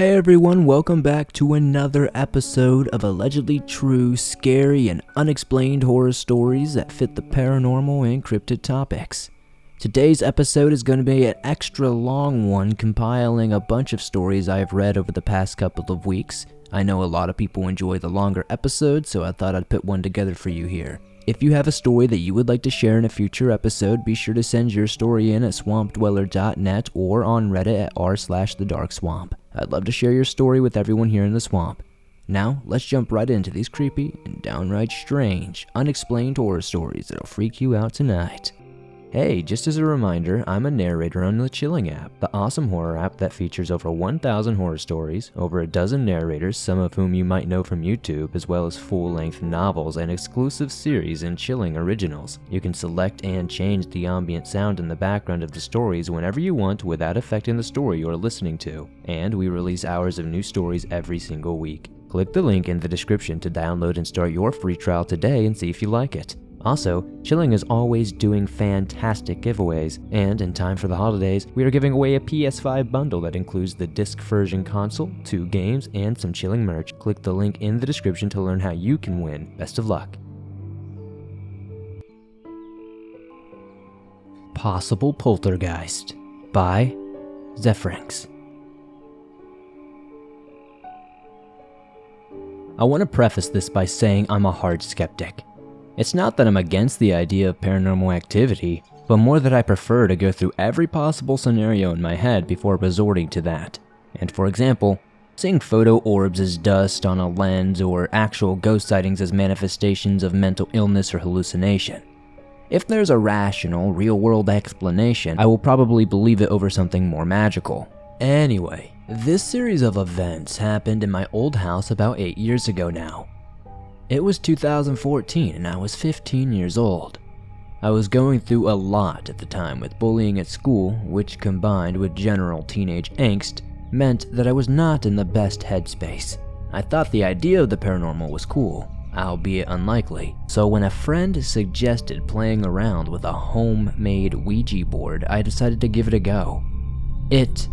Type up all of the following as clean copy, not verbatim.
Hey everyone, welcome back to another episode of allegedly true, scary, and unexplained horror stories that fit the paranormal and cryptid topics. Today's episode is going to be an extra long one compiling a bunch of stories I've read over the past couple of weeks. I know a lot of people enjoy the longer episodes, so I thought I'd put one together for you here. If you have a story that you would like to share in a future episode, be sure to send your story in at swampdweller.net or on Reddit at r/thedarkswamp. I'd love to share your story with everyone here in the swamp. Now, let's jump right into these creepy and downright strange, unexplained horror stories that'll freak you out tonight. Hey, just as a reminder, I'm a narrator on the Chilling app, the awesome horror app that features over 1,000 horror stories, over a dozen narrators, some of whom you might know from YouTube, as well as full-length novels and exclusive series and Chilling originals. You can select and change the ambient sound in the background of the stories whenever you want without affecting the story you're listening to, and we release hours of new stories every single week. Click the link in the description to download and start your free trial today and see if you like it. Also, Chilling is always doing fantastic giveaways, and in time for the holidays, we are giving away a PS5 bundle that includes the disc version console, 2 games, and some Chilling merch. Click the link in the description to learn how you can win. Best of luck. Possible Poltergeist by Zephyrinx. I want to preface this by saying I'm a hard skeptic. It's not that I'm against the idea of paranormal activity, but more that I prefer to go through every possible scenario in my head before resorting to that. And for example, seeing photo orbs as dust on a lens or actual ghost sightings as manifestations of mental illness or hallucination. If there's a rational, real-world explanation, I will probably believe it over something more magical. Anyway, this series of events happened in my old house about 8 years ago now. It was 2014 and I was 15 years old. I was going through a lot at the time with bullying at school, which combined with general teenage angst, meant that I was not in the best headspace. I thought the idea of the paranormal was cool, albeit unlikely, so when a friend suggested playing around with a homemade Ouija board, I decided to give it a go. It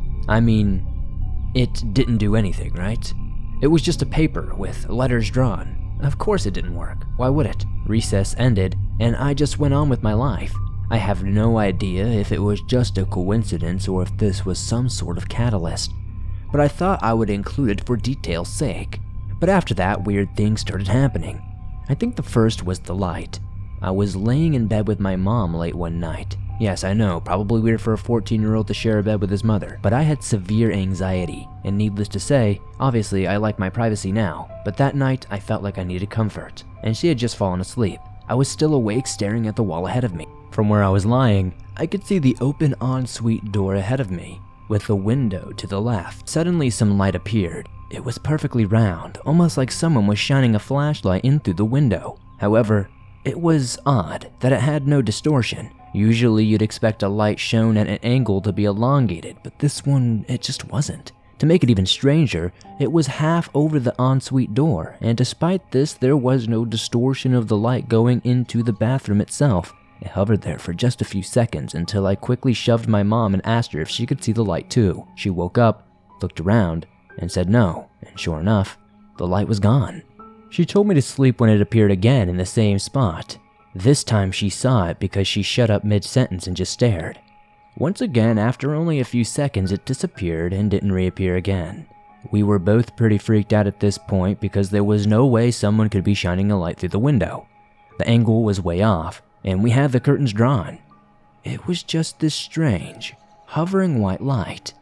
didn't do anything, right? It was just a paper with letters drawn. Of course it didn't work. Why would it? Recess ended, and I just went on with my life. I have no idea if it was just a coincidence or if this was some sort of catalyst, but I thought I would include it for detail's sake. But after that, weird things started happening. I think the first was the light. I was laying in bed with my mom late one night. Yes, I know, probably weird for a 14-year-old to share a bed with his mother, but I had severe anxiety, and needless to say, obviously I like my privacy now, but that night I felt like I needed comfort, and she had just fallen asleep. I was still awake staring at the wall ahead of me. From where I was lying, I could see the open ensuite door ahead of me, with the window to the left. Suddenly some light appeared. It was perfectly round, almost like someone was shining a flashlight in through the window. However, it was odd that it had no distortion. Usually you'd expect a light shown at an angle to be elongated, but this one, it just wasn't. To make it even stranger, it was half over the ensuite door, and despite this, there was no distortion of the light going into the bathroom itself. It hovered there for just a few seconds until I quickly shoved my mom and asked her if she could see the light too. She woke up, looked around, and said no, and sure enough, the light was gone. She told me to sleep when it appeared again in the same spot. This time she saw it because she shut up mid-sentence and just stared. Once again, after only a few seconds, it disappeared and didn't reappear again. We were both pretty freaked out at this point because there was no way someone could be shining a light through the window. The angle was way off, and we had the curtains drawn. It was just this strange, hovering white light.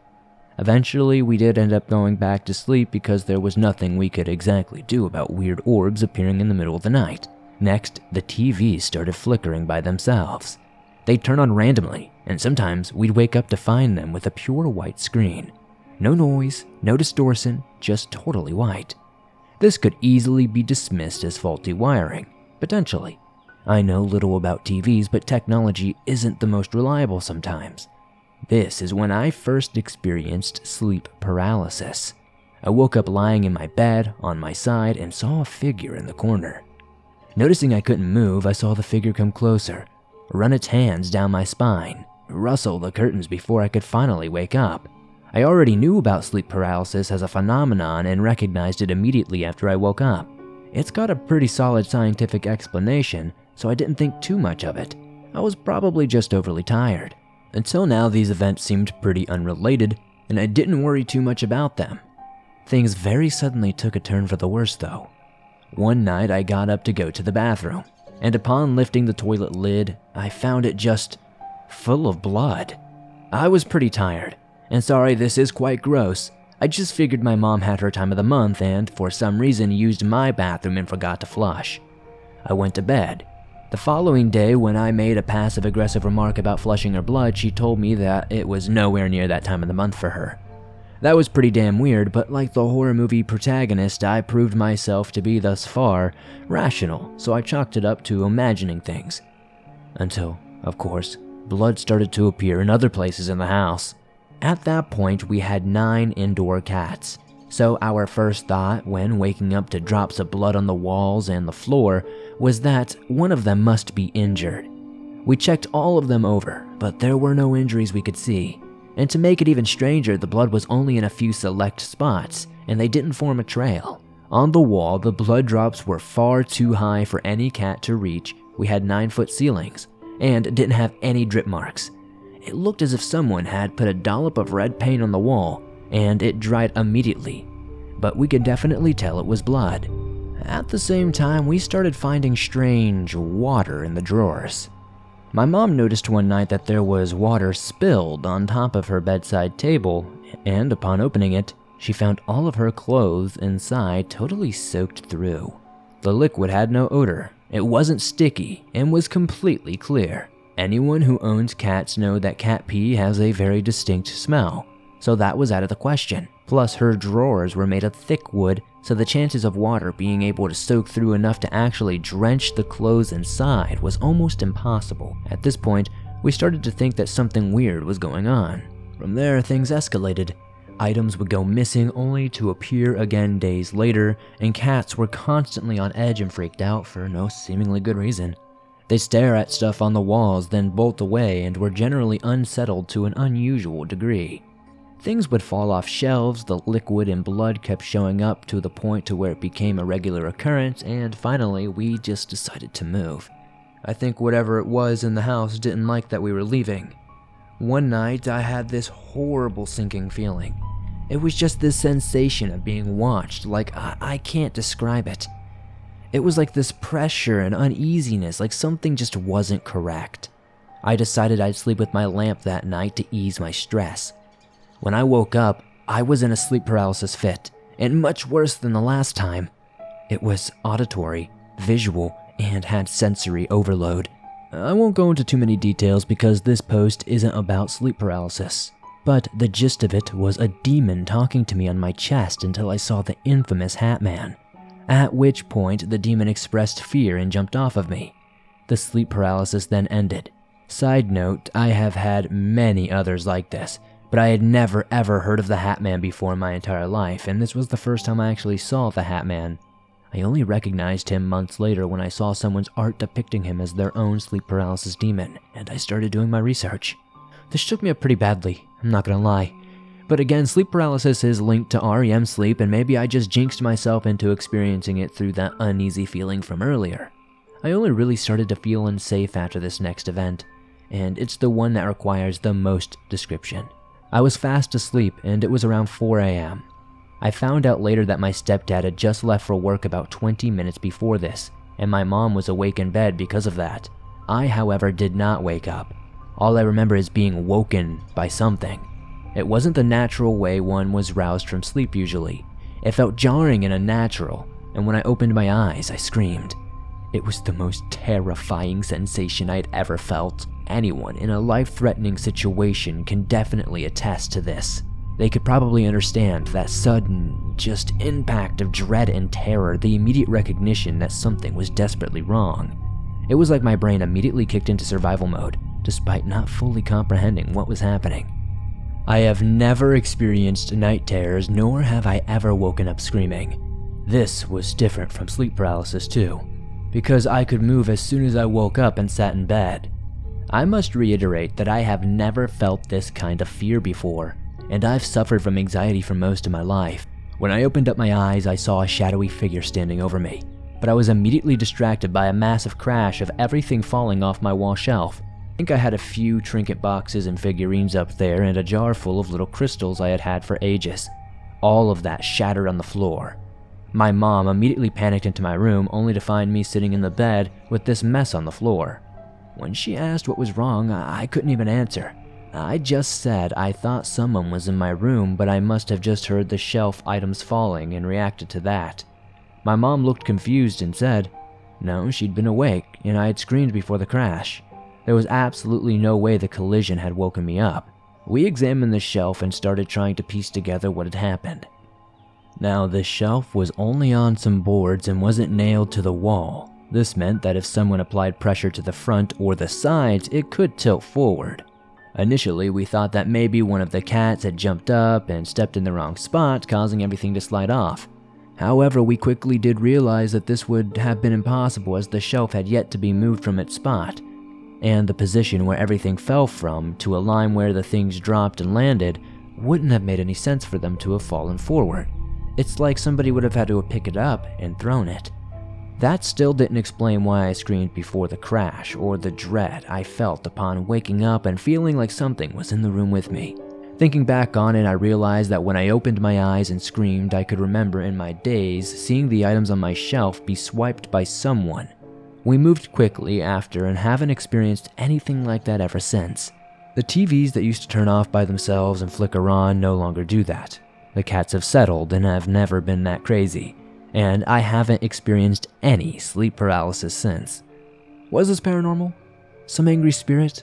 Eventually, we did end up going back to sleep because there was nothing we could exactly do about weird orbs appearing in the middle of the night. Next, the TVs started flickering by themselves. They'd turn on randomly, and sometimes we'd wake up to find them with a pure white screen. No noise, no distortion, just totally white. This could easily be dismissed as faulty wiring, potentially. I know little about TVs, but technology isn't the most reliable sometimes. This is when I first experienced sleep paralysis. I woke up lying in my bed, on my side, and saw a figure in the corner. Noticing I couldn't move, I saw the figure come closer, run its hands down my spine, rustle the curtains before I could finally wake up. I already knew about sleep paralysis as a phenomenon and recognized it immediately after I woke up. It's got a pretty solid scientific explanation, so I didn't think too much of it. I was probably just overly tired. Until now, these events seemed pretty unrelated, and I didn't worry too much about them. Things very suddenly took a turn for the worse though. One night I got up to go to the bathroom, and upon lifting the toilet lid, I found it just full of blood. I was pretty tired, and sorry this is quite gross, I just figured my mom had her time of the month and for some reason used my bathroom and forgot to flush. I went to bed. The following day, when I made a passive-aggressive remark about flushing her blood, she told me that it was nowhere near that time of the month for her. That was pretty damn weird, but like the horror movie protagonist, I proved myself to be thus far rational, so I chalked it up to imagining things. Until, of course, blood started to appear in other places in the house. At that point, we had 9 indoor cats, so our first thought when waking up to drops of blood on the walls and the floor was that one of them must be injured. We checked all of them over, but there were no injuries we could see. And to make it even stranger, the blood was only in a few select spots, and they didn't form a trail. On the wall, the blood drops were far too high for any cat to reach. We had 9-foot ceilings, and didn't have any drip marks. It looked as if someone had put a dollop of red paint on the wall, and it dried immediately, but we could definitely tell it was blood. At the same time, we started finding strange water in the drawers. My mom noticed one night that there was water spilled on top of her bedside table, and upon opening it, she found all of her clothes inside totally soaked through. The liquid had no odor, it wasn't sticky, and was completely clear. Anyone who owns cats know that cat pee has a very distinct smell, so that was out of the question. Plus, her drawers were made of thick wood, so the chances of water being able to soak through enough to actually drench the clothes inside was almost impossible. At this point, we started to think that something weird was going on. From there, things escalated. Items would go missing only to appear again days later, and cats were constantly on edge and freaked out for no seemingly good reason. They stare at stuff on the walls, then bolt away, and were generally unsettled to an unusual degree. Things would fall off shelves, the liquid and blood kept showing up to the point to where it became a regular occurrence, and finally, we just decided to move. I think whatever it was in the house didn't like that we were leaving. One night, I had this horrible sinking feeling. It was just this sensation of being watched, like I can't describe it. It was like this pressure and uneasiness, like something just wasn't correct. I decided I'd sleep with my lamp that night to ease my stress. When I woke up, I was in a sleep paralysis fit, and much worse than the last time. It was auditory, visual, and had sensory overload. I won't go into too many details because this post isn't about sleep paralysis, but the gist of it was a demon talking to me on my chest until I saw the infamous Hat Man. At which point, the demon expressed fear and jumped off of me. The sleep paralysis then ended. Side note, I have had many others like this, but I had never ever heard of the Hat Man before in my entire life, and this was the first time I actually saw the Hat Man. I only recognized him months later when I saw someone's art depicting him as their own sleep paralysis demon, and I started doing my research. This shook me up pretty badly, I'm not gonna lie. But again, sleep paralysis is linked to REM sleep, and maybe I just jinxed myself into experiencing it through that uneasy feeling from earlier. I only really started to feel unsafe after this next event, and it's the one that requires the most description. I was fast asleep, and it was around 4 a.m. I found out later that my stepdad had just left for work about 20 minutes before this, and my mom was awake in bed because of that. I, however, did not wake up. All I remember is being woken by something. It wasn't the natural way one was roused from sleep usually. It felt jarring and unnatural, and when I opened my eyes, I screamed. It was the most terrifying sensation I'd ever felt. Anyone in a life-threatening situation can definitely attest to this. They could probably understand that sudden, just impact of dread and terror, the immediate recognition that something was desperately wrong. It was like my brain immediately kicked into survival mode, despite not fully comprehending what was happening. I have never experienced night terrors, nor have I ever woken up screaming. This was different from sleep paralysis too, because I could move as soon as I woke up and sat in bed. I must reiterate that I have never felt this kind of fear before, and I've suffered from anxiety for most of my life. When I opened up my eyes, I saw a shadowy figure standing over me, but I was immediately distracted by a massive crash of everything falling off my wall shelf. I think I had a few trinket boxes and figurines up there and a jar full of little crystals I had had for ages. All of that shattered on the floor. My mom immediately panicked into my room only to find me sitting in the bed with this mess on the floor. When she asked what was wrong, I couldn't even answer. I just said I thought someone was in my room, but I must have just heard the shelf items falling and reacted to that. My mom looked confused and said, no, she'd been awake and I had screamed before the crash. There was absolutely no way the collision had woken me up. We examined the shelf and started trying to piece together what had happened. Now, the shelf was only on some boards and wasn't nailed to the wall. This meant that if someone applied pressure to the front or the sides, it could tilt forward. Initially, we thought that maybe one of the cats had jumped up and stepped in the wrong spot, causing everything to slide off. However, we quickly did realize that this would have been impossible as the shelf had yet to be moved from its spot, and the position where everything fell from to a line where the things dropped and landed wouldn't have made any sense for them to have fallen forward. It's like somebody would have had to have picked it up and thrown it. That still didn't explain why I screamed before the crash or the dread I felt upon waking up and feeling like something was in the room with me. Thinking back on it, I realized that when I opened my eyes and screamed, I could remember in my daze seeing the items on my shelf be swiped by someone. We moved quickly after and haven't experienced anything like that ever since. The TVs that used to turn off by themselves and flicker on no longer do that. The cats have settled and have never been that crazy, and I haven't experienced any sleep paralysis since. Was this paranormal? Some angry spirit?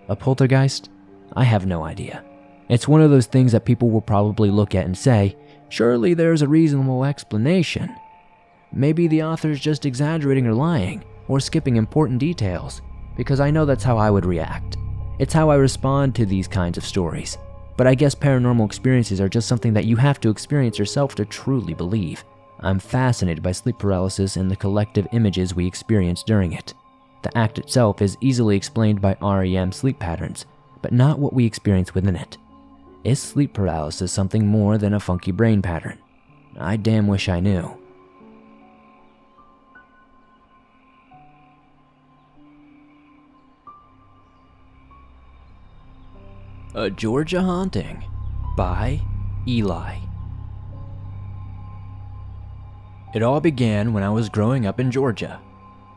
A poltergeist? I have no idea. It's one of those things that people will probably look at and say, surely there's a reasonable explanation. Maybe the author's just exaggerating or lying, or skipping important details, because I know that's how I would react. It's how I respond to these kinds of stories. But I guess paranormal experiences are just something that you have to experience yourself to truly believe. I'm fascinated by sleep paralysis and the collective images we experience during it. The act itself is easily explained by REM sleep patterns, but not what we experience within it. Is sleep paralysis something more than a funky brain pattern? I damn wish I knew. A Georgia Haunting by Eli. It all began when I was growing up in Georgia.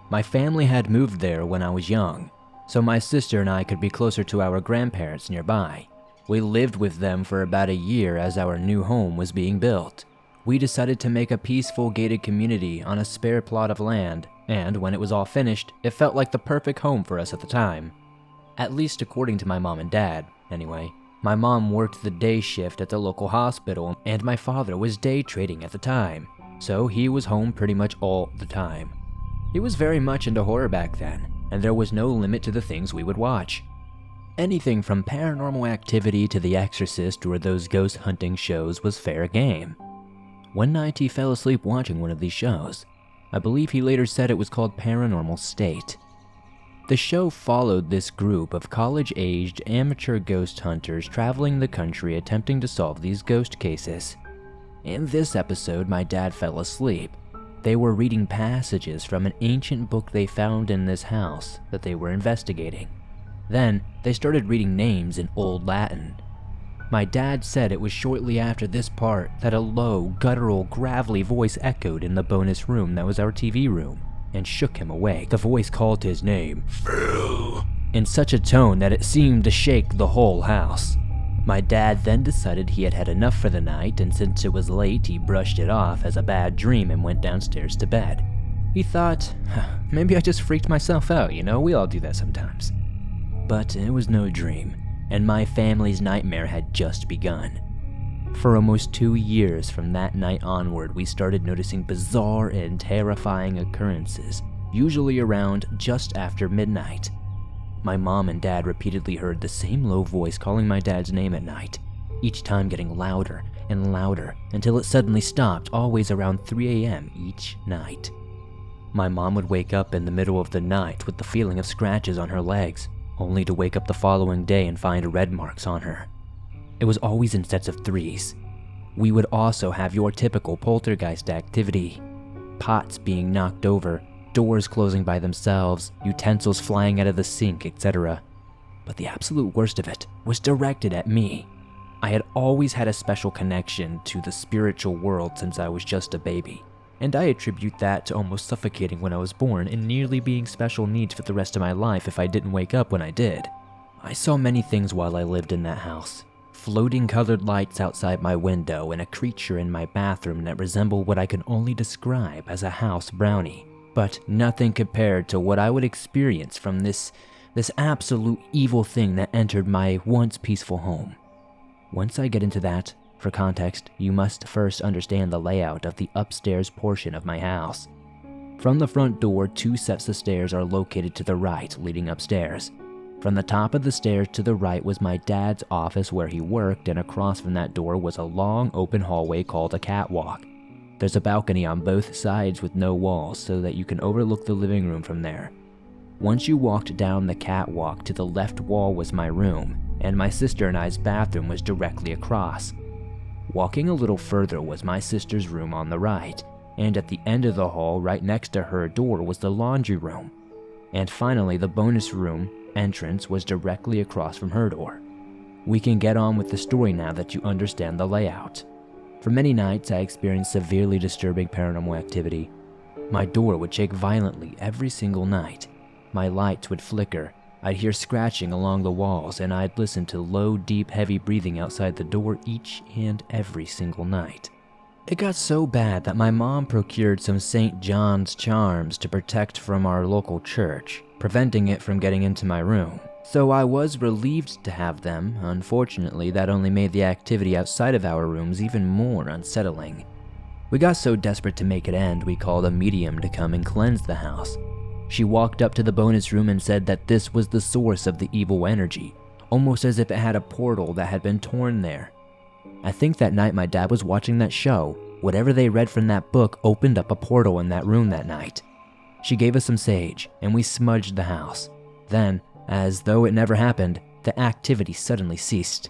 My family had moved there when I was young, so my sister and I could be closer to our grandparents nearby. We lived with them for about a year as our new home was being built. We decided to make a peaceful gated community on a spare plot of land, and when it was all finished, it felt like the perfect home for us at the time. At least according to my mom and dad. Anyway, my mom worked the day shift at the local hospital, and my father was day trading at the time, so he was home pretty much all the time. He was very much into horror back then, and there was no limit to the things we would watch. Anything from Paranormal Activity to The Exorcist or those ghost hunting shows was fair game. One night he fell asleep watching one of these shows. I believe he later said it was called Paranormal State. The show followed this group of college-aged amateur ghost hunters traveling the country attempting to solve these ghost cases. In this episode, my dad fell asleep. They were reading passages from an ancient book they found in this house that they were investigating. Then, they started reading names in Old Latin. My dad said it was shortly after this part that a low, guttural, gravelly voice echoed in the bonus room that was our TV room, and shook him awake. The voice called his name, Phil, in such a tone that it seemed to shake the whole house. My dad then decided he had had enough for the night, and since it was late, he brushed it off as a bad dream and went downstairs to bed. He thought, maybe I just freaked myself out, we all do that sometimes. But it was no dream, and my family's nightmare had just begun. For almost 2 years from that night onward, we started noticing bizarre and terrifying occurrences, usually around just after midnight. My mom and dad repeatedly heard the same low voice calling my dad's name at night, each time getting louder and louder until it suddenly stopped, always around 3 a.m. each night. My mom would wake up in the middle of the night with the feeling of scratches on her legs, only to wake up the following day and find red marks on her. It was always in sets of 3s. We would also have your typical poltergeist activity. Pots being knocked over, doors closing by themselves, utensils flying out of the sink, etc. But the absolute worst of it was directed at me. I had always had a special connection to the spiritual world since I was just a baby, and I attribute that to almost suffocating when I was born and nearly being special needs for the rest of my life if I didn't wake up when I did. I saw many things while I lived in that house. Floating colored lights outside my window and a creature in my bathroom that resembled what I can only describe as a house brownie. But nothing compared to what I would experience from this absolute evil thing that entered my once peaceful home. Once I get into that, for context, you must first understand the layout of the upstairs portion of my house. From the front door, 2 sets of stairs are located to the right, leading upstairs. From the top of the stairs to the right was my dad's office where he worked, and across from that door was a long open hallway called a catwalk. There's a balcony on both sides with no walls so that you can overlook the living room from there. Once you walked down the catwalk, to the left wall was my room, and my sister and I's bathroom was directly across. Walking a little further was my sister's room on the right, and at the end of the hall right next to her door was the laundry room. And finally, the bonus room entrance was directly across from her door. We can get on with the story now that you understand the layout. For many nights, I experienced severely disturbing paranormal activity. My door would shake violently every single night. My lights would flicker. I'd hear scratching along the walls, and I'd listen to low, deep, heavy breathing outside the door each and every single night. It got so bad that my mom procured some St. John's charms to protect from our local church, preventing it from getting into my room. So I was relieved to have them. Unfortunately, that only made the activity outside of our rooms even more unsettling. We got so desperate to make it end, we called a medium to come and cleanse the house. She walked up to the bonus room and said that this was the source of the evil energy, almost as if it had a portal that had been torn there. I think that night my dad was watching that show. Whatever they read from that book opened up a portal in that room that night. She gave us some sage, and we smudged the house. Then, as though it never happened, the activity suddenly ceased.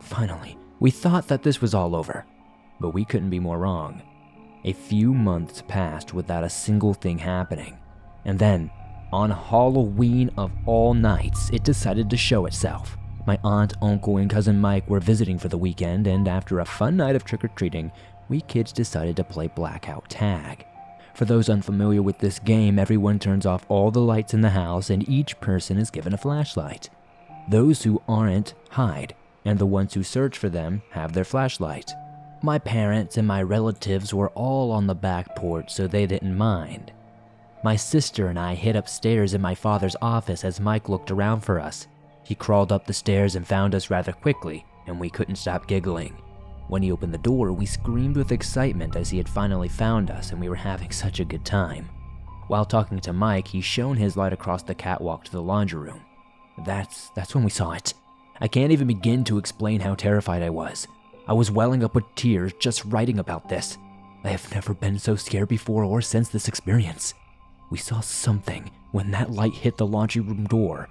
Finally, we thought that this was all over, but we couldn't be more wrong. A few months passed without a single thing happening. And then, on Halloween of all nights, it decided to show itself. My aunt, uncle, and cousin Mike were visiting for the weekend, and after a fun night of trick-or-treating, we kids decided to play blackout tag. For those unfamiliar with this game, everyone turns off all the lights in the house and each person is given a flashlight. Those who aren't hide, and the ones who search for them have their flashlight. My parents and my relatives were all on the back porch, so they didn't mind. My sister and I hid upstairs in my father's office as Mike looked around for us. He crawled up the stairs and found us rather quickly, and we couldn't stop giggling. When he opened the door, we screamed with excitement as he had finally found us and we were having such a good time. While talking to Mike, he shone his light across the catwalk to the laundry room. That's when we saw it. I can't even begin to explain how terrified I was. I was welling up with tears just writing about this. I have never been so scared before or since this experience. We saw something when that light hit the laundry room door.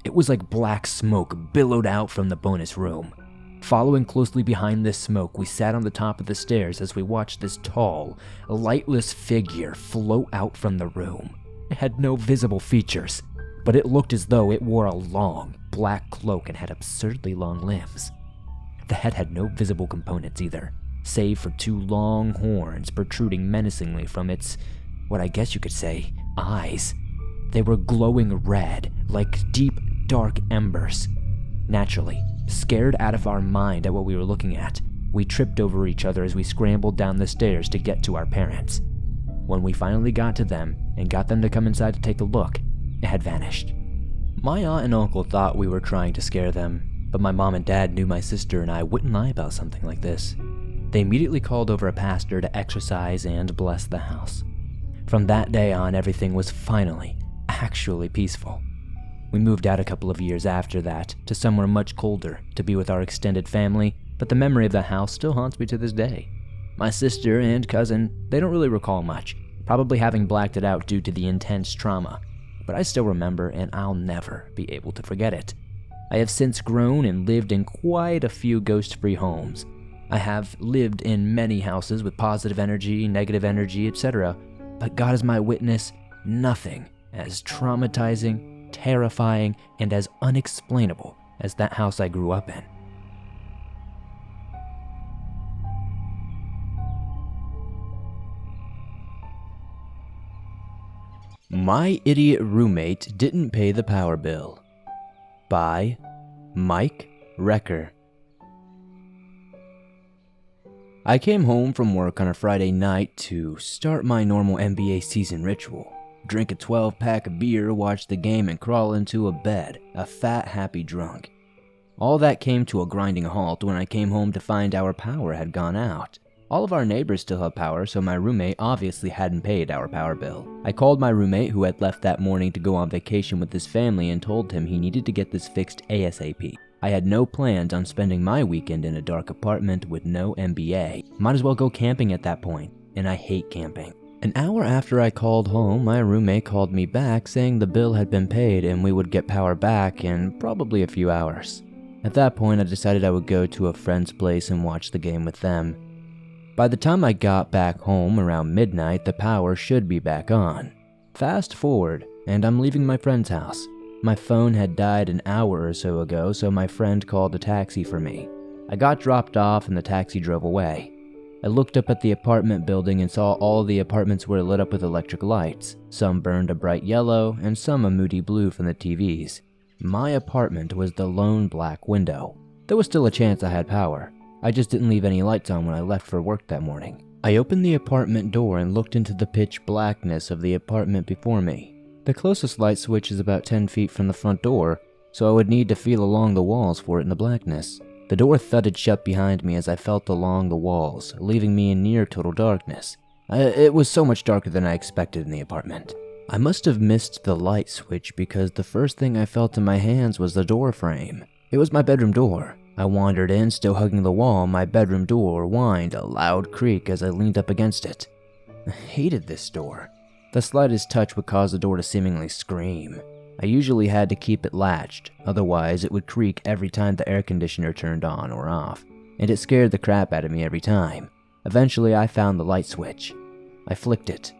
It was like black smoke billowed out from the bonus room. Following closely behind this smoke, we sat on the top of the stairs as we watched this tall, lightless figure float out from the room. It had no visible features, but it looked as though it wore a long, black cloak and had absurdly long limbs. The head had no visible components either, save for 2 long horns protruding menacingly from its, what I guess you could say, eyes. They were glowing red, like deep, dark embers. Naturally, scared out of our mind at what we were looking at, we tripped over each other as we scrambled down the stairs to get to our parents. When we finally got to them and got them to come inside to take a look, it had vanished. My aunt and uncle thought we were trying to scare them, but my mom and dad knew my sister and I wouldn't lie about something like this. They immediately called over a pastor to exorcise and bless the house. From that day on, everything was finally, actually peaceful. We moved out a couple of years after that to somewhere much colder to be with our extended family, but the memory of the house still haunts me to this day. My sister and cousin, they don't really recall much, probably having blacked it out due to the intense trauma, but I still remember and I'll never be able to forget it. I have since grown and lived in quite a few ghost-free homes. I have lived in many houses with positive energy, negative energy, etc. But God is my witness, nothing as traumatizing, terrifying, and as unexplainable as that house I grew up in. My Idiot Roommate Didn't Pay the Power Bill by Mike Recker. I came home from work on a Friday night to start my normal NBA season ritual. Drink a 12-pack of beer, watch the game, and crawl into a bed, a fat, happy drunk. All that came to a grinding halt when I came home to find our power had gone out. All of our neighbors still have power, so my roommate obviously hadn't paid our power bill. I called my roommate, who had left that morning to go on vacation with his family, and told him he needed to get this fixed ASAP. I had no plans on spending my weekend in a dark apartment with no NBA. Might as well go camping at that point, and I hate camping. An hour after I called home, my roommate called me back saying the bill had been paid and we would get power back in probably a few hours. At that point, I decided I would go to a friend's place and watch the game with them. By the time I got back home around midnight, the power should be back on. Fast forward, and I'm leaving my friend's house. My phone had died an hour or so ago, so my friend called a taxi for me. I got dropped off and the taxi drove away. I looked up at the apartment building and saw all the apartments were lit up with electric lights. Some burned a bright yellow and some a moody blue from the TVs. My apartment was the lone black window. There was still a chance I had power. I just didn't leave any lights on when I left for work that morning. I opened the apartment door and looked into the pitch blackness of the apartment before me. The closest light switch is about 10 feet from the front door, so I would need to feel along the walls for it in the blackness. The door thudded shut behind me as I felt along the walls, leaving me in near total darkness. It was so much darker than I expected in the apartment. I must have missed the light switch because the first thing I felt in my hands was the door frame. It was my bedroom door. I wandered in, still hugging the wall. My bedroom door whined a loud creak as I leaned up against it. I hated this door. The slightest touch would cause the door to seemingly scream. I usually had to keep it latched, otherwise it would creak every time the air conditioner turned on or off, and it scared the crap out of me every time. Eventually I found the light switch. I flicked it.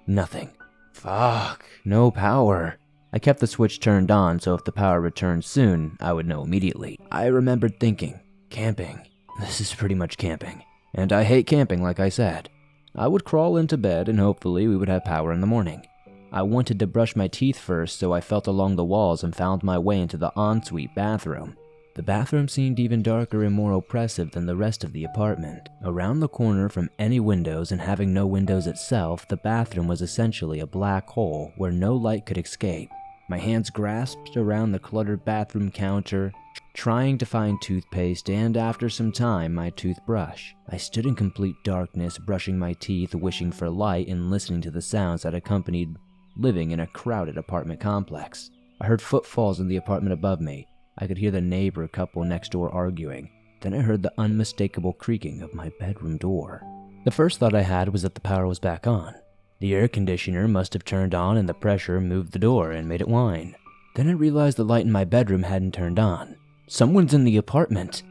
Nothing. Fuck, no power. I kept the switch turned on so if the power returned soon, I would know immediately. I remembered thinking, camping. This is pretty much camping. And I hate camping, like I said. I would crawl into bed and hopefully we would have power in the morning. I wanted to brush my teeth first, so I felt along the walls and found my way into the ensuite bathroom. The bathroom seemed even darker and more oppressive than the rest of the apartment. Around the corner from any windows and having no windows itself, the bathroom was essentially a black hole where no light could escape. My hands grasped around the cluttered bathroom counter, trying to find toothpaste, and after some time, my toothbrush. I stood in complete darkness, brushing my teeth, wishing for light and listening to the sounds that accompanied living in a crowded apartment complex. I heard footfalls in the apartment above me. I could hear the neighbor couple next door arguing. Then I heard the unmistakable creaking of my bedroom door. The first thought I had was that the power was back on. The air conditioner must have turned on and the pressure moved the door and made it whine. Then I realized the light in my bedroom hadn't turned on. Someone's in the apartment.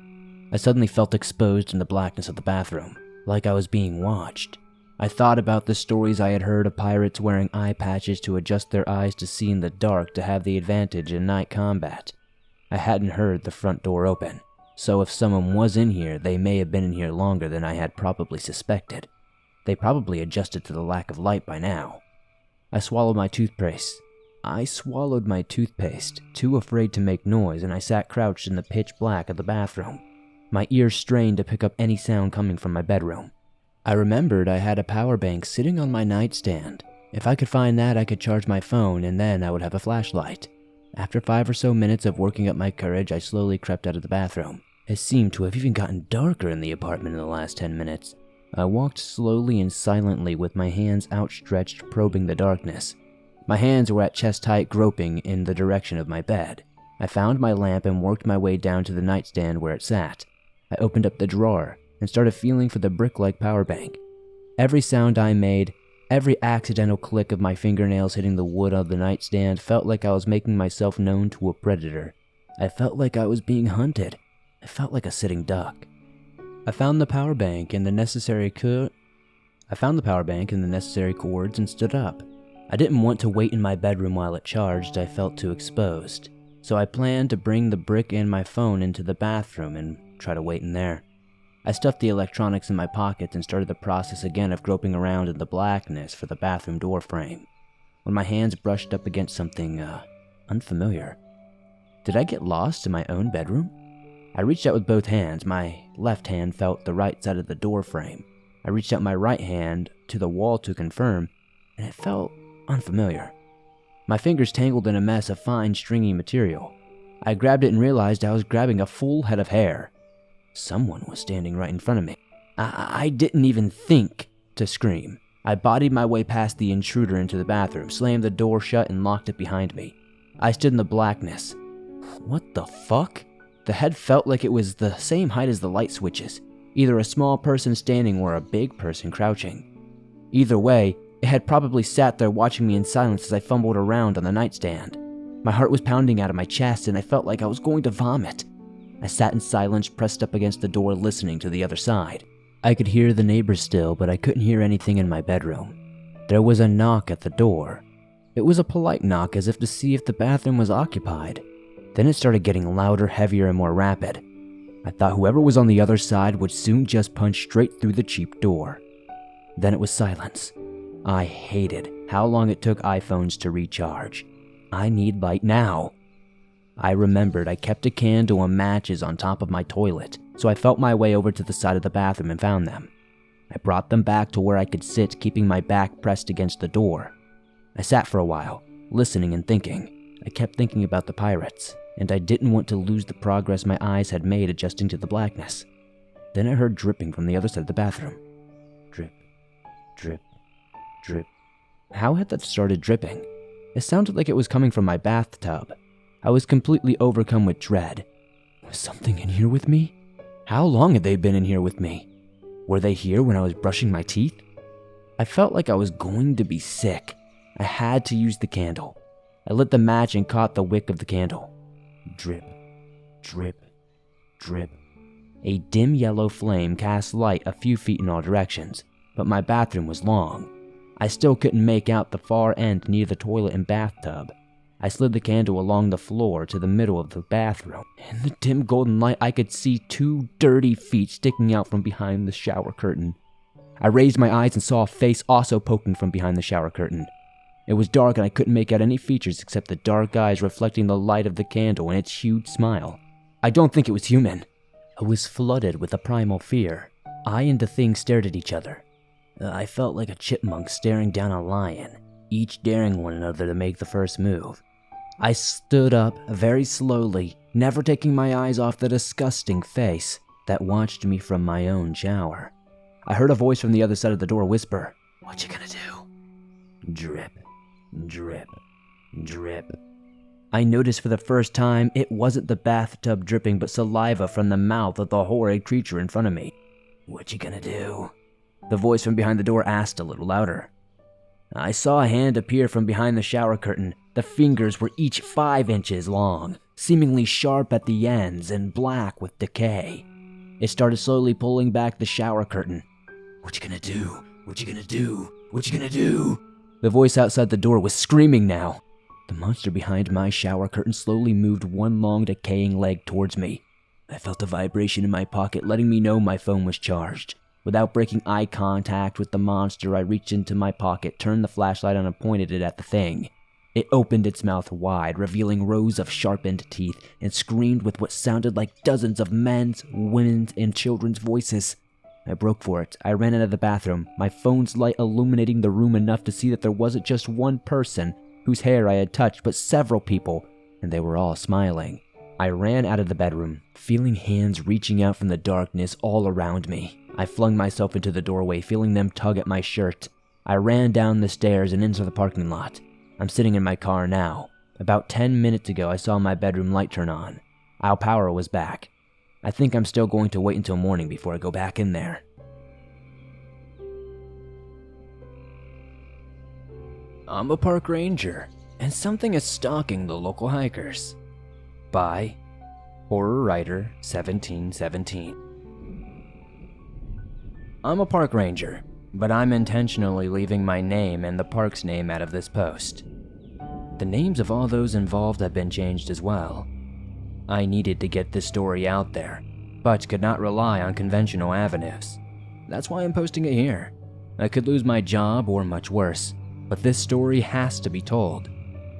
I suddenly felt exposed in the blackness of the bathroom, like I was being watched. I thought about the stories I had heard of pirates wearing eye patches to adjust their eyes to see in the dark to have the advantage in night combat. I hadn't heard the front door open, so if someone was in here, they may have been in here longer than I had probably suspected. They probably adjusted to the lack of light by now. I swallowed my toothpaste. Too afraid to make noise, and I sat crouched in the pitch black of the bathroom. My ears strained to pick up any sound coming from my bedroom. I remembered I had a power bank sitting on my nightstand. If I could find that, I could charge my phone, and then I would have a flashlight. After 5 or so minutes of working up my courage, I slowly crept out of the bathroom. It seemed to have even gotten darker in the apartment in the last 10 minutes. I walked slowly and silently with my hands outstretched, probing the darkness. My hands were at chest height, groping in the direction of my bed. I found my lamp and worked my way down to the nightstand where it sat. I opened up the drawer and started feeling for the brick-like power bank. Every sound I made, every accidental click of my fingernails hitting the wood of the nightstand felt like I was making myself known to a predator. I felt like I was being hunted. I felt like a sitting duck. I found the power bank and the necessary cords and stood up. I didn't want to wait in my bedroom while it charged. I felt too exposed. So I planned to bring the brick and my phone into the bathroom and try to wait in there. I stuffed the electronics in my pockets and started the process again of groping around in the blackness for the bathroom door frame, when my hands brushed up against something unfamiliar. Did I get lost in my own bedroom? I reached out with both hands. My left hand felt the right side of the door frame. I reached out my right hand to the wall to confirm, and it felt unfamiliar. My fingers tangled in a mess of fine, stringy material. I grabbed it and realized I was grabbing a full head of hair. Someone was standing right in front of me. I didn't even think to scream. I bodied my way past the intruder into the bathroom, slammed the door shut, and locked it behind me. I stood in the blackness. What the fuck? The head felt like it was the same height as the light switches, either a small person standing or a big person crouching. Either way, it had probably sat there watching me in silence as I fumbled around on the nightstand. My heart was pounding out of my chest and I felt like I was going to vomit. I sat in silence, pressed up against the door, listening to the other side. I could hear the neighbors still, but I couldn't hear anything in my bedroom. There was a knock at the door. It was a polite knock, as if to see if the bathroom was occupied. Then it started getting louder, heavier, and more rapid. I thought whoever was on the other side would soon just punch straight through the cheap door. Then it was silence. I hated how long it took iPhones to recharge. I need light now. I remembered I kept a candle and matches on top of my toilet, so I felt my way over to the side of the bathroom and found them. I brought them back to where I could sit, keeping my back pressed against the door. I sat for a while, listening and thinking. I kept thinking about the pirates, and I didn't want to lose the progress my eyes had made adjusting to the blackness. Then I heard dripping from the other side of the bathroom. Drip, drip, drip. How had that started dripping? It sounded like it was coming from my bathtub. I was completely overcome with dread. Was something in here with me? How long had they been in here with me? Were they here when I was brushing my teeth? I felt like I was going to be sick. I had to use the candle. I lit the match and caught the wick of the candle. Drip, drip, drip. A dim yellow flame cast light a few feet in all directions, but my bathroom was long. I still couldn't make out the far end near the toilet and bathtub. I slid the candle along the floor to the middle of the bathroom. In the dim golden light, I could see 2 dirty feet sticking out from behind the shower curtain. I raised my eyes and saw a face also poking from behind the shower curtain. It was dark and I couldn't make out any features except the dark eyes reflecting the light of the candle and its huge smile. I don't think it was human. I was flooded with a primal fear. I and the thing stared at each other. I felt like a chipmunk staring down a lion, each daring one another to make the first move. I stood up very slowly, never taking my eyes off the disgusting face that watched me from my own shower. I heard a voice from the other side of the door whisper, "What you gonna do?" Drip, drip, drip. I noticed for the first time it wasn't the bathtub dripping but saliva from the mouth of the horrid creature in front of me. "What you gonna do?" The voice from behind the door asked a little louder. I saw a hand appear from behind the shower curtain. The fingers were each 5 inches long, seemingly sharp at the ends and black with decay. It started slowly pulling back the shower curtain. "What you gonna do? What you gonna do? What you gonna do?" The voice outside the door was screaming now. The monster behind my shower curtain slowly moved one long decaying leg towards me. I felt a vibration in my pocket letting me know my phone was charged. Without breaking eye contact with the monster, I reached into my pocket, turned the flashlight on and pointed it at the thing. It opened its mouth wide, revealing rows of sharpened teeth, and screamed with what sounded like dozens of men's, women's, and children's voices. I broke for it. I ran out of the bathroom, my phone's light illuminating the room enough to see that there wasn't just one person whose hair I had touched, but several people, and they were all smiling. I ran out of the bedroom, feeling hands reaching out from the darkness all around me. I flung myself into the doorway, feeling them tug at my shirt. I ran down the stairs and into the parking lot. I'm sitting in my car now. About 10 minutes ago, I saw my bedroom light turn on. Our power was back. I think I'm still going to wait until morning before I go back in there. I'm a park ranger, and something is stalking the local hikers. By Horror Writer 1717. I'm a park ranger, but I'm intentionally leaving my name and the park's name out of this post. The names of all those involved have been changed as well. I needed to get this story out there, but could not rely on conventional avenues. That's why I'm posting it here. I could lose my job or much worse, but this story has to be told.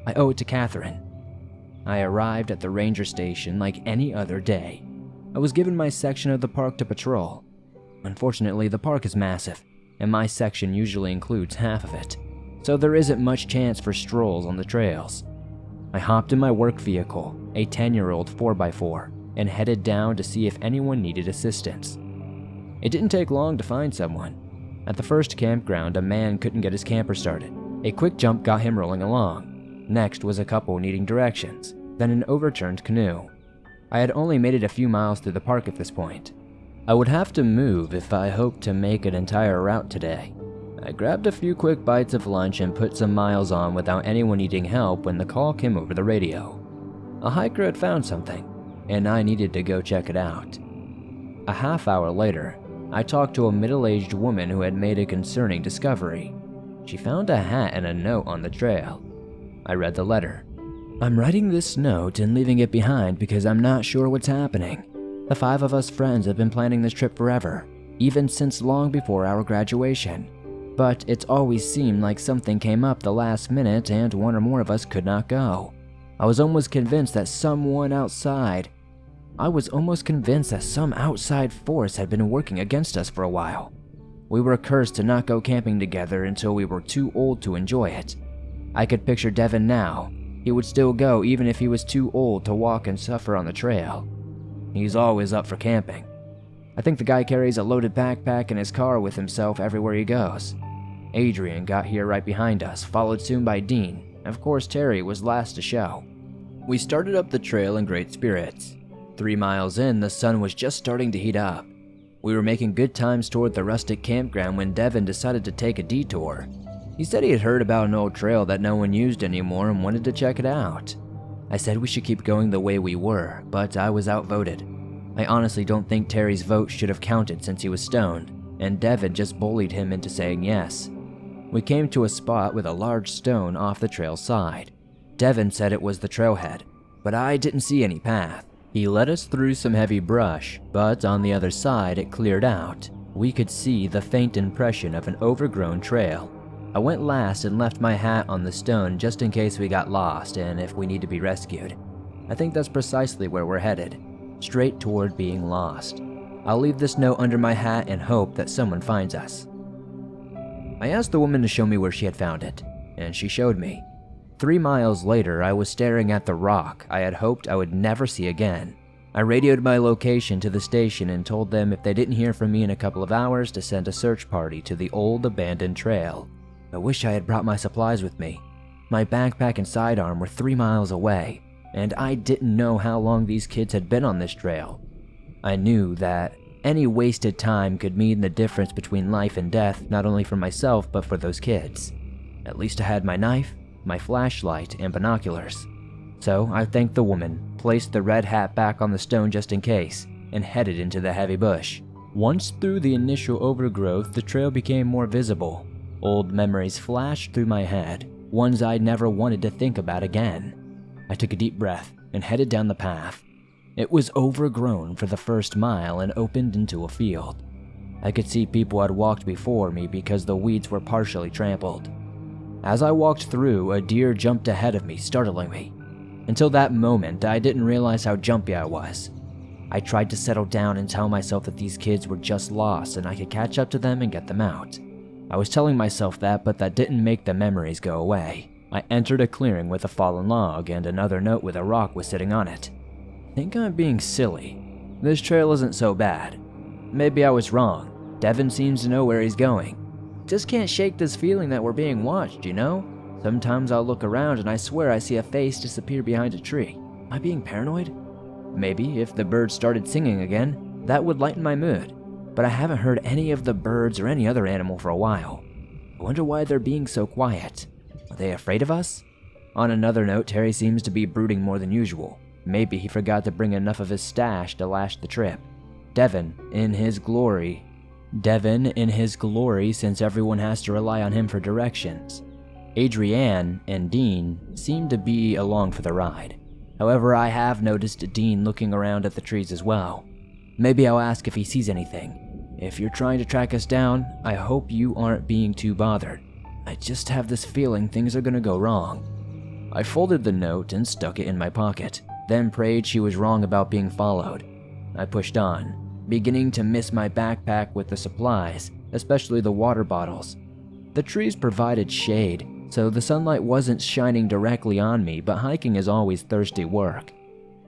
I owe it to Catherine. I arrived at the ranger station like any other day. I was given my section of the park to patrol. Unfortunately, the park is massive, and my section usually includes half of it, so there isn't much chance for strolls on the trails. I hopped in my work vehicle, a 10-year-old 4x4, and headed down to see if anyone needed assistance. It didn't take long to find someone. At the first campground, a man couldn't get his camper started. A quick jump got him rolling along. Next was a couple needing directions, then an overturned canoe. I had only made it a few miles through the park at this point. I would have to move if I hoped to make an entire route today. I grabbed a few quick bites of lunch and put some miles on without anyone needing help when the call came over the radio. A hiker had found something, and I needed to go check it out. A half hour later, I talked to a middle-aged woman who had made a concerning discovery. She found a hat and a note on the trail. I read the letter. I'm writing this note and leaving it behind because I'm not sure what's happening. The 5 of us friends have been planning this trip forever, even since long before our graduation. But it's always seemed like something came up the last minute and one or more of us could not go. I was almost convinced that some outside force had been working against us for a while. We were cursed to not go camping together until we were too old to enjoy it. I could picture Devin now. He would still go even if he was too old to walk and suffer on the trail. He's always up for camping. I think the guy carries a loaded backpack in his car with himself everywhere he goes. Adrian got here right behind us, followed soon by Dean. Of course, Terry was last to show. We started up the trail in great spirits. 3 miles in, the sun was just starting to heat up. We were making good times toward the rustic campground when Devin decided to take a detour. He said he had heard about an old trail that no one used anymore and wanted to check it out. I said we should keep going the way we were, but I was outvoted. I honestly don't think Terry's vote should have counted since he was stoned, and Devin just bullied him into saying yes. We came to a spot with a large stone off the trail's side. Devin said it was the trailhead, but I didn't see any path. He led us through some heavy brush, but on the other side it cleared out. We could see the faint impression of an overgrown trail. I went last and left my hat on the stone just in case we got lost and if we need to be rescued. I think that's precisely where we're headed, straight toward being lost. I'll leave this note under my hat and hope that someone finds us. I asked the woman to show me where she had found it, and she showed me. 3 miles later, I was staring at the rock I had hoped I would never see again. I radioed my location to the station and told them if they didn't hear from me in a couple of hours to send a search party to the old abandoned trail. I wish I had brought my supplies with me. My backpack and sidearm were 3 miles away, and I didn't know how long these kids had been on this trail. I knew that any wasted time could mean the difference between life and death, not only for myself but for those kids. At least I had my knife, my flashlight, and binoculars. So I thanked the woman, placed the red hat back on the stone just in case, and headed into the heavy bush. Once through the initial overgrowth, the trail became more visible. Old memories flashed through my head, ones I'd never wanted to think about again. I took a deep breath and headed down the path. It was overgrown for the first mile and opened into a field. I could see people had walked before me because the weeds were partially trampled. As I walked through, a deer jumped ahead of me, startling me. Until that moment, I didn't realize how jumpy I was. I tried to settle down and tell myself that these kids were just lost and I could catch up to them and get them out. I was telling myself that, but that didn't make the memories go away. I entered a clearing with a fallen log and another note with a rock was sitting on it. I think I'm being silly. This trail isn't so bad. Maybe I was wrong. Devin seems to know where he's going. Just can't shake this feeling that we're being watched, you know? Sometimes I'll look around and I swear I see a face disappear behind a tree. Am I being paranoid? Maybe if the birds started singing again, that would lighten my mood. But I haven't heard any of the birds or any other animal for a while. I wonder why they're being so quiet. Are they afraid of us? On another note, Terry seems to be brooding more than usual. Maybe he forgot to bring enough of his stash to last the trip. Devin in his glory since everyone has to rely on him for directions. Adrienne and Dean seem to be along for the ride. However, I have noticed Dean looking around at the trees as well. Maybe I'll ask if he sees anything. If you're trying to track us down, I hope you aren't being too bothered. I just have this feeling things are gonna go wrong. I folded the note and stuck it in my pocket, then prayed she was wrong about being followed. I pushed on, beginning to miss my backpack with the supplies, especially the water bottles. The trees provided shade, so the sunlight wasn't shining directly on me, but hiking is always thirsty work.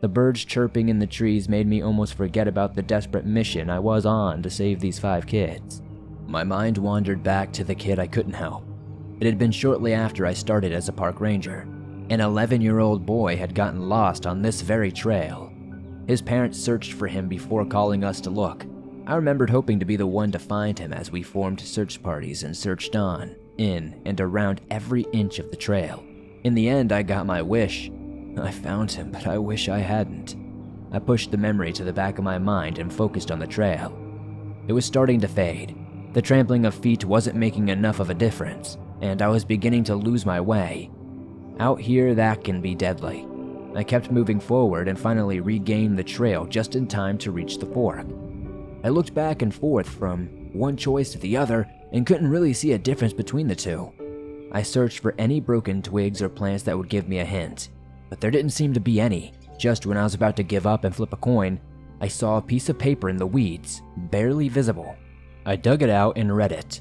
The birds chirping in the trees made me almost forget about the desperate mission I was on to save these 5 kids. My mind wandered back to the kid I couldn't help. It had been shortly after I started as a park ranger. An 11-year-old boy had gotten lost on this very trail. His parents searched for him before calling us to look. I remembered hoping to be the one to find him as we formed search parties and searched on, in, and around every inch of the trail. In the end, I got my wish. I found him, but I wish I hadn't. I pushed the memory to the back of my mind and focused on the trail. It was starting to fade. The trampling of feet wasn't making enough of a difference, and I was beginning to lose my way. Out here, that can be deadly. I kept moving forward and finally regained the trail just in time to reach the fork. I looked back and forth from one choice to the other and couldn't really see a difference between the two. I searched for any broken twigs or plants that would give me a hint, but there didn't seem to be any. Just when I was about to give up and flip a coin, I saw a piece of paper in the weeds, barely visible. I dug it out and read it.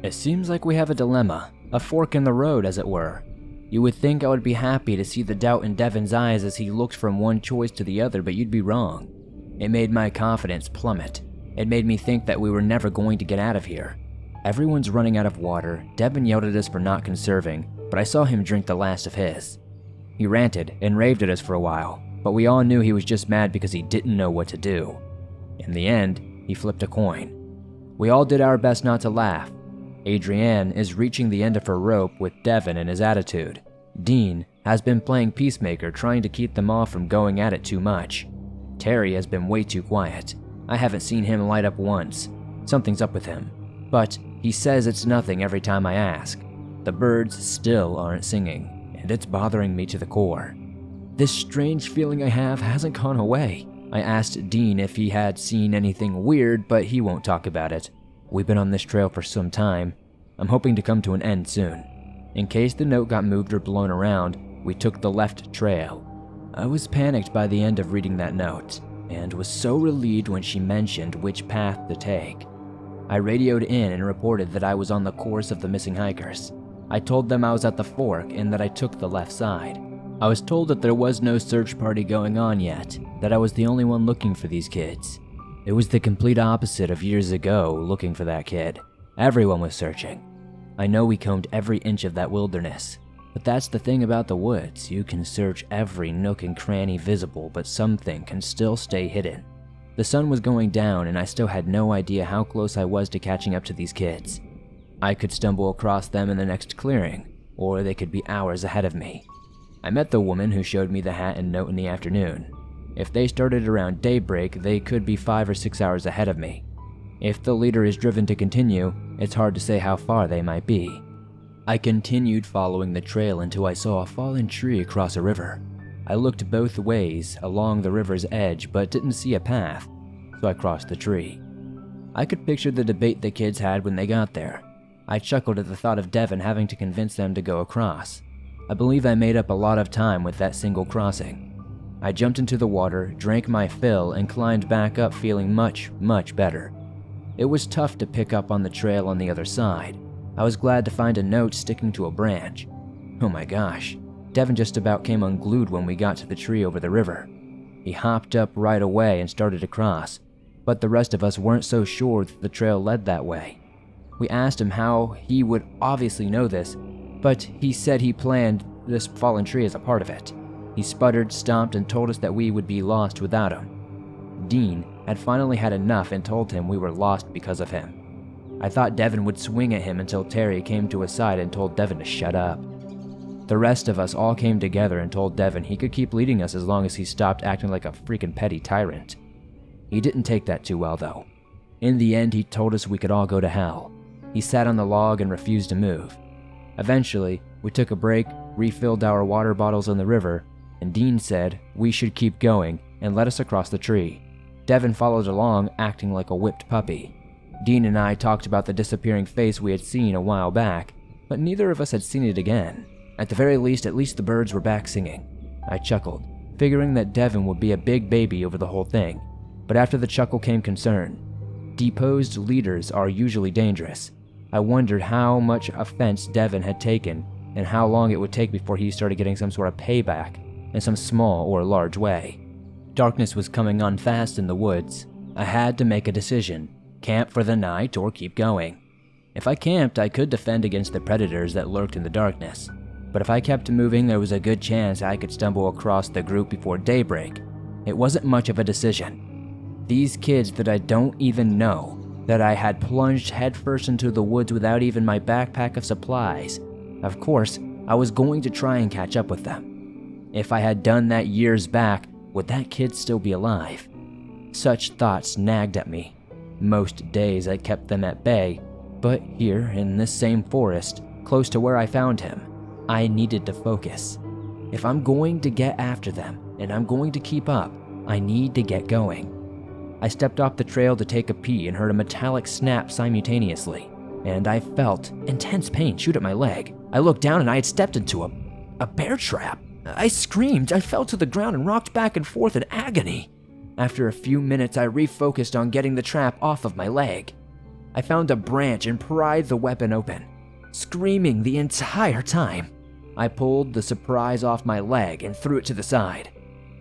It seems like we have a dilemma, a fork in the road as it were. You would think I would be happy to see the doubt in Devin's eyes as he looked from one choice to the other, but you'd be wrong. It made my confidence plummet. It made me think that we were never going to get out of here. Everyone's running out of water. Devin yelled at us for not conserving, but I saw him drink the last of his. He ranted and raved at us for a while, but we all knew he was just mad because he didn't know what to do. In the end, he flipped a coin. We all did our best not to laugh. Adrienne is reaching the end of her rope with Devin and his attitude. Dean has been playing peacemaker, trying to keep them all from going at it too much. Terry has been way too quiet. I haven't seen him light up once. Something's up with him. But he says it's nothing every time I ask. The birds still aren't singing, and it's bothering me to the core. This strange feeling I have hasn't gone away. I asked Dean if he had seen anything weird, but he won't talk about it. We've been on this trail for some time. I'm hoping to come to an end soon. In case the note got moved or blown around, we took the left trail. I was panicked by the end of reading that note, and was so relieved when she mentioned which path to take. I radioed in and reported that I was on the course of the missing hikers. I told them I was at the fork and that I took the left side. I was told that there was no search party going on yet, that I was the only one looking for these kids. It was the complete opposite of years ago looking for that kid. Everyone was searching. I know we combed every inch of that wilderness, but that's the thing about the woods. You can search every nook and cranny visible, but something can still stay hidden. The sun was going down and I still had no idea how close I was to catching up to these kids. I could stumble across them in the next clearing, or they could be hours ahead of me. I met the woman who showed me the hat and note in the afternoon. If they started around daybreak, they could be 5 or 6 hours ahead of me. If the leader is driven to continue, it's hard to say how far they might be. I continued following the trail until I saw a fallen tree across a river. I looked both ways along the river's edge but didn't see a path, so I crossed the tree. I could picture the debate the kids had when they got there. I chuckled at the thought of Devin having to convince them to go across. I believe I made up a lot of time with that single crossing. I jumped into the water, drank my fill, and climbed back up feeling much, much better. It was tough to pick up on the trail on the other side. I was glad to find a note sticking to a branch. Oh my gosh, Devin just about came unglued when we got to the tree over the river. He hopped up right away and started to cross, but the rest of us weren't so sure that the trail led that way. We asked him how he would obviously know this, but he said he planned this fallen tree as a part of it. He sputtered, stomped, and told us that we would be lost without him. Dean had finally had enough and told him we were lost because of him. I thought Devin would swing at him until Terry came to his side and told Devin to shut up. The rest of us all came together and told Devin he could keep leading us as long as he stopped acting like a freaking petty tyrant. He didn't take that too well, though. In the end, he told us we could all go to hell. He sat on the log and refused to move. Eventually, we took a break, refilled our water bottles in the river, and Dean said we should keep going and led us across the tree. Devin followed along, acting like a whipped puppy. Dean and I talked about the disappearing face we had seen a while back, but neither of us had seen it again. At least the birds were back singing. I chuckled, figuring that Devin would be a big baby over the whole thing, but after the chuckle came concern. Deposed leaders are usually dangerous. I wondered how much offense Devin had taken and how long it would take before he started getting some sort of payback in some small or large way. Darkness was coming on fast in the woods. I had to make a decision, camp for the night or keep going. If I camped, I could defend against the predators that lurked in the darkness. But if I kept moving, there was a good chance I could stumble across the group before daybreak. It wasn't much of a decision. These kids that I don't even know, that I had plunged headfirst into the woods without even my backpack of supplies. Of course, I was going to try and catch up with them. If I had done that years back, would that kid still be alive? Such thoughts nagged at me. Most days I kept them at bay, but here in this same forest, close to where I found him, I needed to focus. If I'm going to get after them, and I'm going to keep up, I need to get going. I stepped off the trail to take a pee and heard a metallic snap simultaneously, and I felt intense pain shoot at my leg. I looked down and I had stepped into a bear trap. I screamed, I fell to the ground and rocked back and forth in agony. After a few minutes, I refocused on getting the trap off of my leg. I found a branch and pried the weapon open, screaming the entire time. I pulled the surprise off my leg and threw it to the side.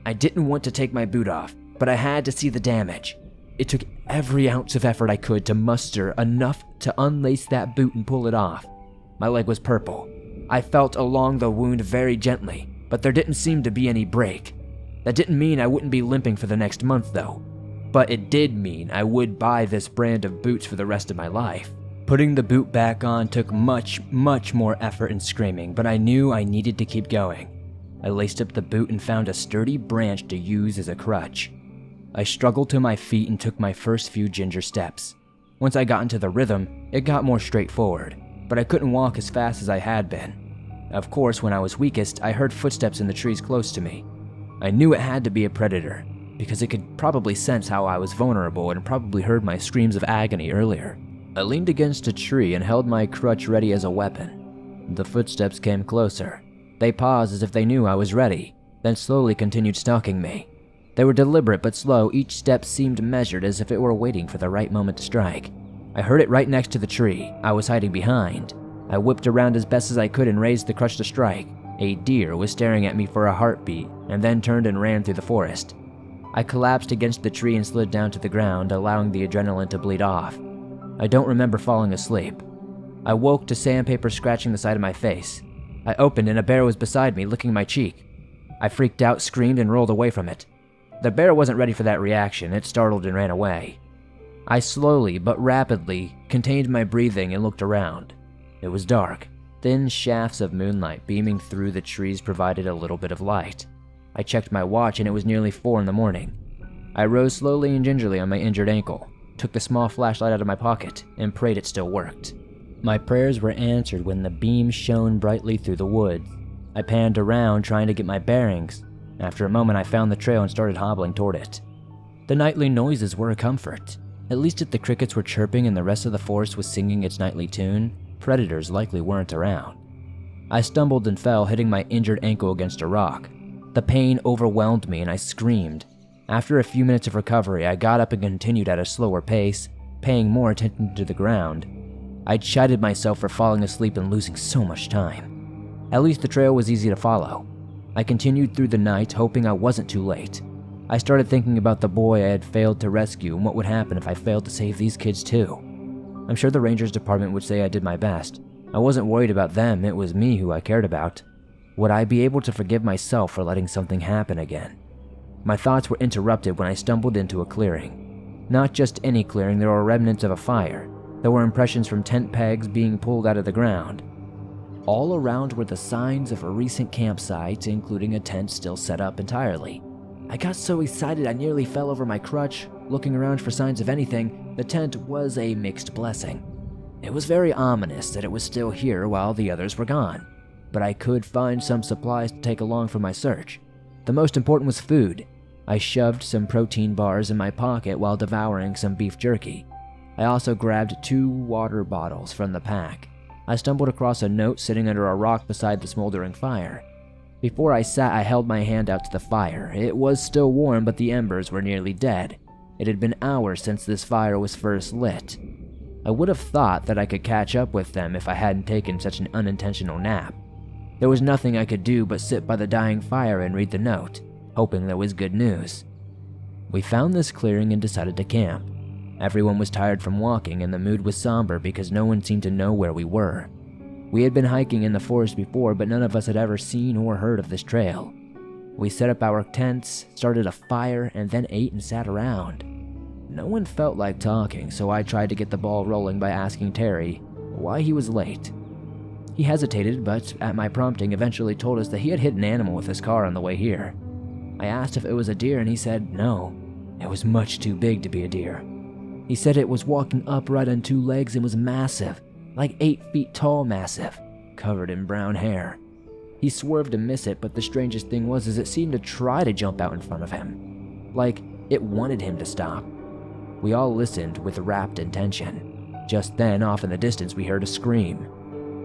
I didn't want to take my boot off, but I had to see the damage. It took every ounce of effort I could to muster enough to unlace that boot and pull it off. My leg was purple. I felt along the wound very gently, but there didn't seem to be any break. That didn't mean I wouldn't be limping for the next month, though. But it did mean I would buy this brand of boots for the rest of my life. Putting the boot back on took much more effort and screaming, but I knew I needed to keep going. I laced up the boot and found a sturdy branch to use as a crutch. I struggled to my feet and took my first few ginger steps. Once I got into the rhythm, it got more straightforward, but I couldn't walk as fast as I had been. Of course, when I was weakest, I heard footsteps in the trees close to me. I knew it had to be a predator, because it could probably sense how I was vulnerable and probably heard my screams of agony earlier. I leaned against a tree and held my crutch ready as a weapon. The footsteps came closer. They paused as if they knew I was ready, then slowly continued stalking me. They were deliberate but slow, each step seemed measured as if it were waiting for the right moment to strike. I heard it right next to the tree I was hiding behind. I whipped around as best as I could and raised the crutch to strike. A deer was staring at me for a heartbeat and then turned and ran through the forest. I collapsed against the tree and slid down to the ground, allowing the adrenaline to bleed off. I don't remember falling asleep. I woke to sandpaper scratching the side of my face. I opened and a bear was beside me, licking my cheek. I freaked out, screamed, and rolled away from it. The bear wasn't ready for that reaction. It startled and ran away. I slowly but rapidly contained my breathing and looked around. It was dark. Thin shafts of moonlight beaming through the trees provided a little bit of light. I checked my watch and it was nearly 4 a.m. I rose slowly and gingerly on my injured ankle, took the small flashlight out of my pocket, and prayed it still worked. My prayers were answered when the beam shone brightly through the woods. I panned around trying to get my bearings. After a moment, I found the trail and started hobbling toward it. The nightly noises were a comfort. At least if the crickets were chirping and the rest of the forest was singing its nightly tune, predators likely weren't around. I stumbled and fell, hitting my injured ankle against a rock. The pain overwhelmed me and I screamed. After a few minutes of recovery, I got up and continued at a slower pace, paying more attention to the ground. I chided myself for falling asleep and losing so much time. At least the trail was easy to follow. I continued through the night, hoping I wasn't too late. I started thinking about the boy I had failed to rescue and what would happen if I failed to save these kids too. I'm sure the Rangers Department would say I did my best. I wasn't worried about them, it was me who I cared about. Would I be able to forgive myself for letting something happen again? My thoughts were interrupted when I stumbled into a clearing. Not just any clearing, there were remnants of a fire. There were impressions from tent pegs being pulled out of the ground. All around were the signs of a recent campsite, including a tent still set up entirely. I got so excited I nearly fell over my crutch. Looking around for signs of anything, the tent was a mixed blessing. It was very ominous that it was still here while the others were gone, but I could find some supplies to take along for my search. The most important was food. I shoved some protein bars in my pocket while devouring some beef jerky. I also grabbed 2 water bottles from the pack. I stumbled across a note sitting under a rock beside the smoldering fire. Before I sat, I held my hand out to the fire. It was still warm, but the embers were nearly dead. It had been hours since this fire was first lit. I would have thought that I could catch up with them if I hadn't taken such an unintentional nap. There was nothing I could do but sit by the dying fire and read the note, hoping there was good news. We found this clearing and decided to camp. Everyone was tired from walking and the mood was somber because no one seemed to know where we were. We had been hiking in the forest before, but none of us had ever seen or heard of this trail. We set up our tents, started a fire, and then ate and sat around. No one felt like talking, so I tried to get the ball rolling by asking Terry why he was late. He hesitated, but at my prompting eventually told us that he had hit an animal with his car on the way here. I asked if it was a deer and he said no, it was much too big to be a deer. He said it was walking upright on 2 legs and was massive, like 8 feet tall massive, covered in brown hair. He swerved to miss it, but the strangest thing was it seemed to try to jump out in front of him, like it wanted him to stop. We all listened with rapt attention. Just then, off in the distance, we heard a scream.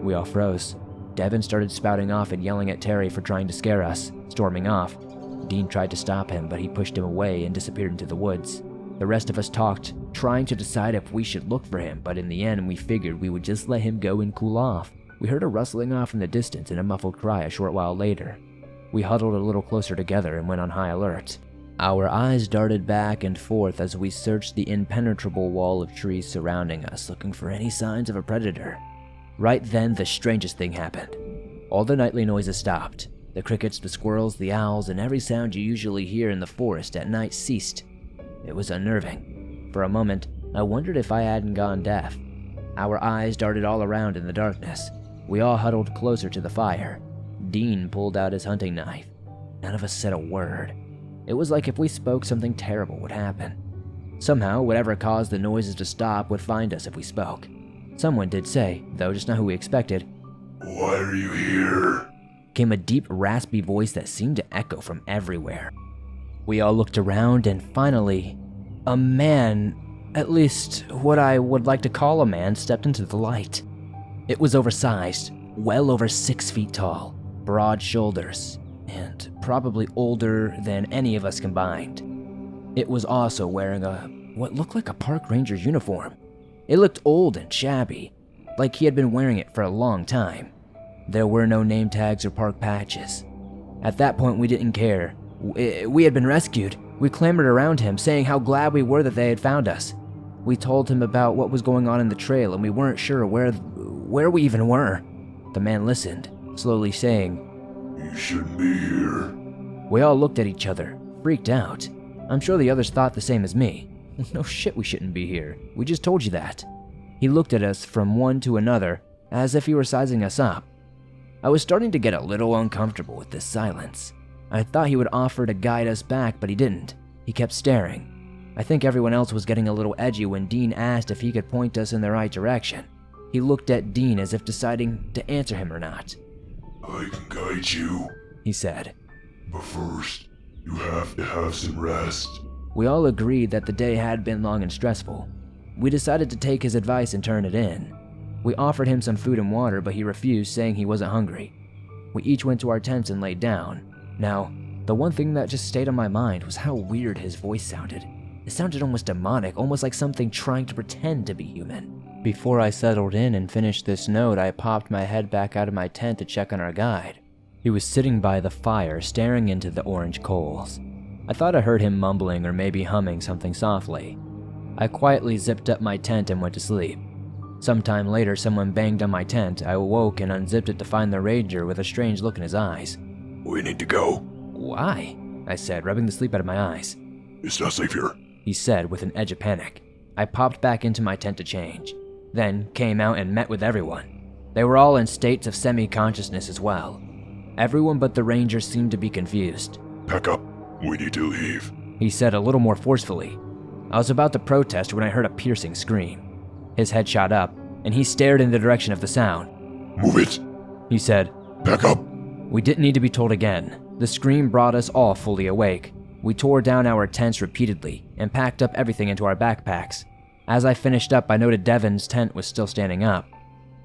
We all froze. Devin started spouting off and yelling at Terry for trying to scare us, storming off. Dean tried to stop him, but he pushed him away and disappeared into the woods. The rest of us talked, trying to decide if we should look for him, but in the end we figured we would just let him go and cool off. We heard a rustling off in the distance and a muffled cry a short while later. We huddled a little closer together and went on high alert. Our eyes darted back and forth as we searched the impenetrable wall of trees surrounding us, looking for any signs of a predator. Right then, the strangest thing happened. All the nightly noises stopped. The crickets, the squirrels, the owls, and every sound you usually hear in the forest at night ceased. It was unnerving. For a moment, I wondered if I hadn't gone deaf. Our eyes darted all around in the darkness. We all huddled closer to the fire. Dean pulled out his hunting knife. None of us said a word. It was like if we spoke, something terrible would happen. Somehow, whatever caused the noises to stop would find us if we spoke. Someone did say, though just not who we expected, "Why are you here?" Came a deep, raspy voice that seemed to echo from everywhere. We all looked around and finally, a man, at least what I would like to call a man, stepped into the light. It was oversized, well over 6 feet tall, broad shoulders, and probably older than any of us combined. It was also wearing what looked like a park ranger's uniform. It looked old and shabby, like he had been wearing it for a long time. There were no name tags or park patches. At that point, we didn't care. We had been rescued. We clamored around him, saying how glad we were that they had found us. We told him about what was going on in the trail, and we weren't sure where we even were. The man listened, slowly saying, "You shouldn't be here." We all looked at each other, freaked out. I'm sure the others thought the same as me. No shit, we shouldn't be here. We just told you that. He looked at us from one to another, as if he were sizing us up. I was starting to get a little uncomfortable with this silence. I thought he would offer to guide us back, but he didn't. He kept staring. I think everyone else was getting a little edgy when Dean asked if he could point us in the right direction. He looked at Dean as if deciding to answer him or not. "I can guide you," he said. "But first, you have to have some rest." We all agreed that the day had been long and stressful. We decided to take his advice and turn it in. We offered him some food and water, but he refused, saying he wasn't hungry. We each went to our tents and laid down. Now, the one thing that just stayed on my mind was how weird his voice sounded. It sounded almost demonic, almost like something trying to pretend to be human. Before I settled in and finished this note, I popped my head back out of my tent to check on our guide. He was sitting by the fire, staring into the orange coals. I thought I heard him mumbling or maybe humming something softly. I quietly zipped up my tent and went to sleep. Sometime later, someone banged on my tent. I awoke and unzipped it to find the ranger with a strange look in his eyes. "We need to go." "Why?" I said, rubbing the sleep out of my eyes. "It's not safe here," he said with an edge of panic. I popped back into my tent to change, then came out and met with everyone. They were all in states of semi-consciousness as well. Everyone but the ranger seemed to be confused. Pack up. We need to leave. He said a little more forcefully. I was about to protest when I heard a piercing scream. His head shot up, and he stared in the direction of the sound. Move it. He said, Pack up. We didn't need to be told again. The scream brought us all fully awake. We tore down our tents repeatedly and packed up everything into our backpacks. As I finished up, I noted Devin's tent was still standing up.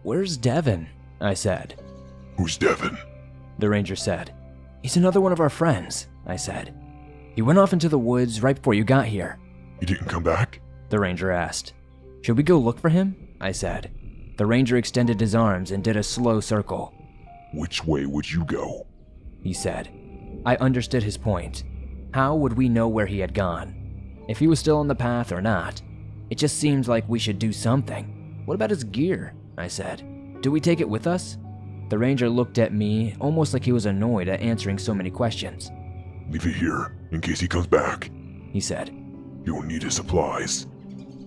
Where's Devin? I said. Who's Devin? The ranger said. He's another one of our friends, I said. He went off into the woods right before you got here. He didn't come back? The ranger asked. Should we go look for him? I said. The ranger extended his arms and did a slow circle. Which way would you go? He said. I understood his point. How would we know where he had gone? If he was still on the path or not? It just seemed like we should do something. What about his gear? I said. Do we take it with us? The ranger looked at me almost like he was annoyed at answering so many questions. Leave it here, in case he comes back. He said. You'll need his supplies.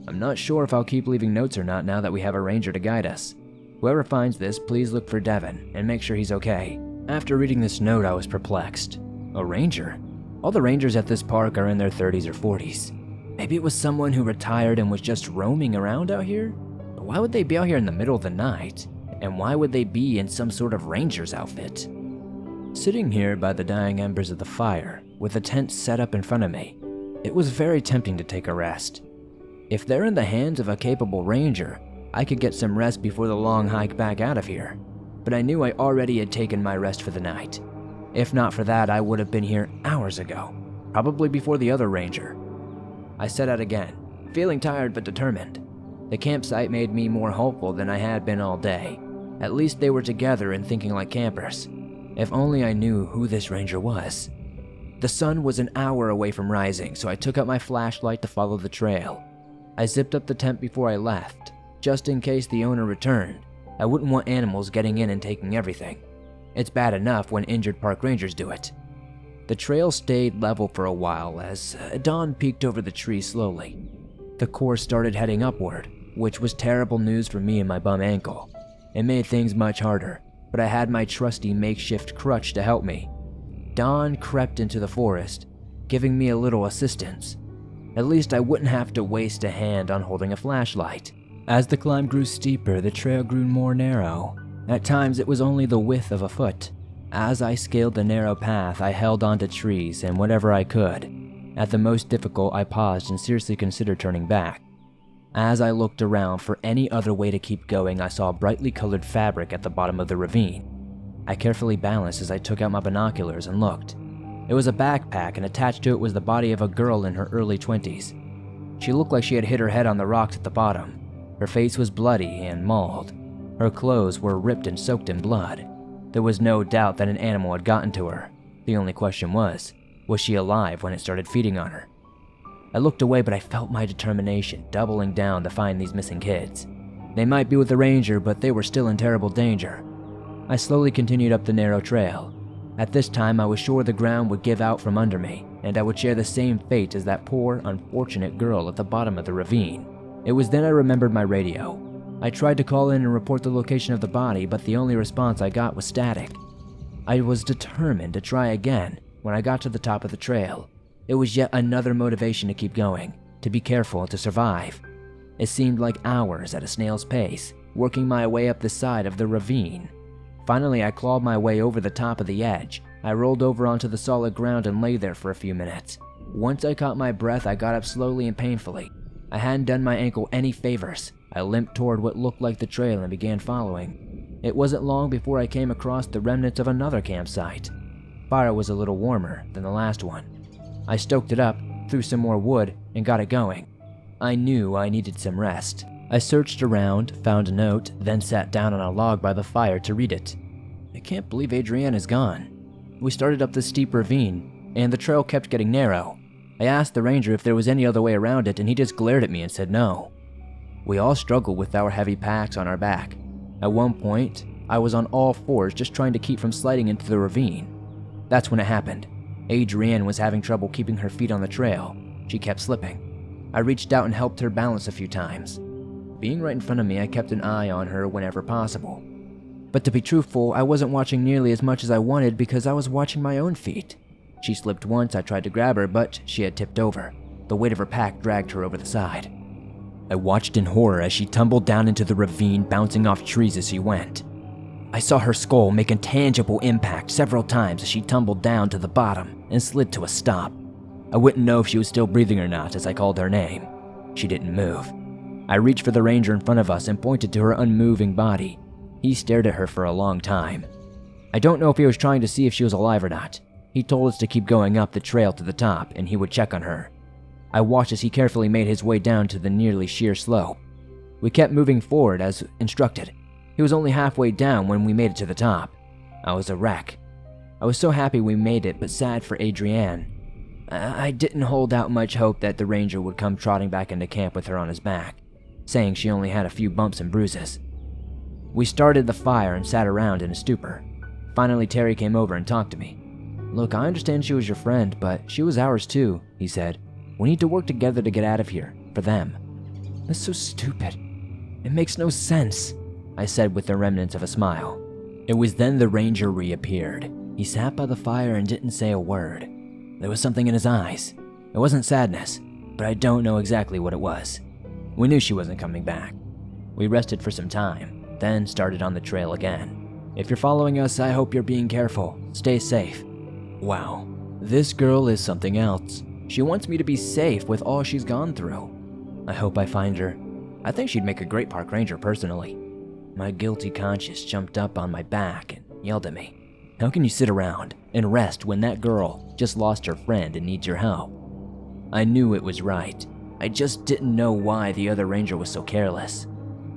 I'm not sure if I'll keep leaving notes or not now that we have a ranger to guide us. Whoever finds this, please look for Devin and make sure he's okay. After reading this note, I was perplexed. A ranger? All the rangers at this park are in their 30s or 40s. Maybe it was someone who retired and was just roaming around out here? But why would they be out here in the middle of the night? And why would they be in some sort of ranger's outfit? Sitting here by the dying embers of the fire, with a tent set up in front of me, it was very tempting to take a rest. If they're in the hands of a capable ranger, I could get some rest before the long hike back out of here. But I knew I already had taken my rest for the night. If not for that, I would have been here hours ago, probably before the other ranger. I set out again, feeling tired but determined. The campsite made me more hopeful than I had been all day. At least they were together and thinking like campers. If only I knew who this ranger was. The sun was an hour away from rising, so I took out my flashlight to follow the trail. I zipped up the tent before I left, just in case the owner returned. I wouldn't want animals getting in and taking everything. It's bad enough when injured park rangers do it. The trail stayed level for a while as dawn peeked over the trees slowly. The course started heading upward, which was terrible news for me and my bum ankle. It made things much harder, but I had my trusty makeshift crutch to help me. Dawn crept into the forest, giving me a little assistance. At least I wouldn't have to waste a hand on holding a flashlight. As the climb grew steeper, the trail grew more narrow. At times, it was only the width of a foot. As I scaled the narrow path, I held onto trees and whatever I could. At the most difficult, I paused and seriously considered turning back. As I looked around for any other way to keep going, I saw brightly colored fabric at the bottom of the ravine. I carefully balanced as I took out my binoculars and looked. It was a backpack, and attached to it was the body of a girl in her early 20s. She looked like she had hit her head on the rocks at the bottom. Her face was bloody and mauled. Her clothes were ripped and soaked in blood. There was no doubt that an animal had gotten to her. The only question was she alive when it started feeding on her? I looked away, but I felt my determination doubling down to find these missing kids. They might be with the ranger, but they were still in terrible danger. I slowly continued up the narrow trail. At this time, I was sure the ground would give out from under me, and I would share the same fate as that poor, unfortunate girl at the bottom of the ravine. It was then I remembered my radio. I tried to call in and report the location of the body, but the only response I got was static. I was determined to try again when I got to the top of the trail. It was yet another motivation to keep going, to be careful, and to survive. It seemed like hours at a snail's pace, working my way up the side of the ravine. Finally, I clawed my way over the top of the edge. I rolled over onto the solid ground and lay there for a few minutes. Once I caught my breath, I got up slowly and painfully. I hadn't done my ankle any favors. I limped toward what looked like the trail and began following. It wasn't long before I came across the remnants of another campsite. Fire was a little warmer than the last one. I stoked it up, threw some more wood, and got it going. I knew I needed some rest. I searched around, found a note, then sat down on a log by the fire to read it. I can't believe Adrienne is gone. We started up this steep ravine, and the trail kept getting narrow. I asked the ranger if there was any other way around it, and he just glared at me and said no. We all struggled with our heavy packs on our back. At one point, I was on all fours just trying to keep from sliding into the ravine. That's when it happened. Adrienne was having trouble keeping her feet on the trail. She kept slipping. I reached out and helped her balance a few times. Being right in front of me, I kept an eye on her whenever possible. But to be truthful, I wasn't watching nearly as much as I wanted because I was watching my own feet. She slipped once. I tried to grab her, but she had tipped over. The weight of her pack dragged her over the side. I watched in horror as she tumbled down into the ravine, bouncing off trees as she went. I saw her skull make a tangible impact several times as she tumbled down to the bottom and slid to a stop. I wouldn't know if she was still breathing or not as I called her name. She didn't move. I reached for the ranger in front of us and pointed to her unmoving body. He stared at her for a long time. I don't know if he was trying to see if she was alive or not. He told us to keep going up the trail to the top and he would check on her. I watched as he carefully made his way down to the nearly sheer slope. We kept moving forward as instructed. He was only halfway down when we made it to the top. I was a wreck. I was so happy we made it, but sad for Adrienne. I didn't hold out much hope that the ranger would come trotting back into camp with her on his back, saying she only had a few bumps and bruises. We started the fire and sat around in a stupor. Finally, Terry came over and talked to me. "Look, I understand she was your friend, but she was ours too," he said. "We need to work together to get out of here, for them." "That's so stupid. It makes no sense," I said with the remnants of a smile. It was then the ranger reappeared. He sat by the fire and didn't say a word. There was something in his eyes. It wasn't sadness, but I don't know exactly what it was. We knew she wasn't coming back. We rested for some time, then started on the trail again. If you're following us, I hope you're being careful. Stay safe. Wow, this girl is something else. She wants me to be safe with all she's gone through. I hope I find her. I think she'd make a great park ranger personally. My guilty conscience jumped up on my back and yelled at me. How can you sit around and rest when that girl just lost her friend and needs your help? I knew it was right. I just didn't know why the other ranger was so careless.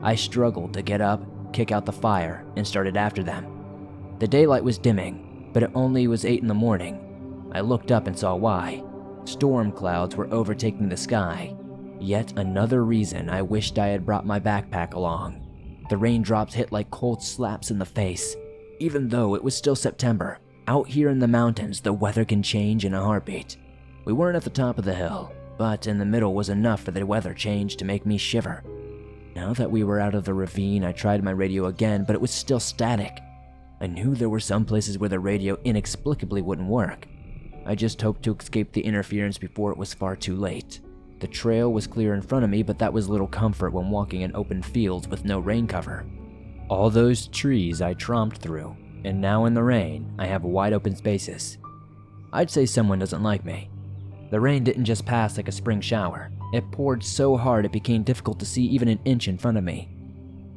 I struggled to get up, kick out the fire, and started after them. The daylight was dimming, but it only was 8 in the morning. I looked up and saw why. Storm clouds were overtaking the sky. Yet another reason I wished I had brought my backpack along. The raindrops hit like cold slaps in the face. Even though it was still September, out here in the mountains, the weather can change in a heartbeat. We weren't at the top of the hill, but in the middle was enough for the weather change to make me shiver. Now that we were out of the ravine, I tried my radio again, but it was still static. I knew there were some places where the radio inexplicably wouldn't work. I just hoped to escape the interference before it was far too late. The trail was clear in front of me, but that was little comfort when walking in open fields with no rain cover. All those trees I tromped through, and now in the rain, I have wide open spaces. I'd say someone doesn't like me. The rain didn't just pass like a spring shower. It poured so hard it became difficult to see even an inch in front of me.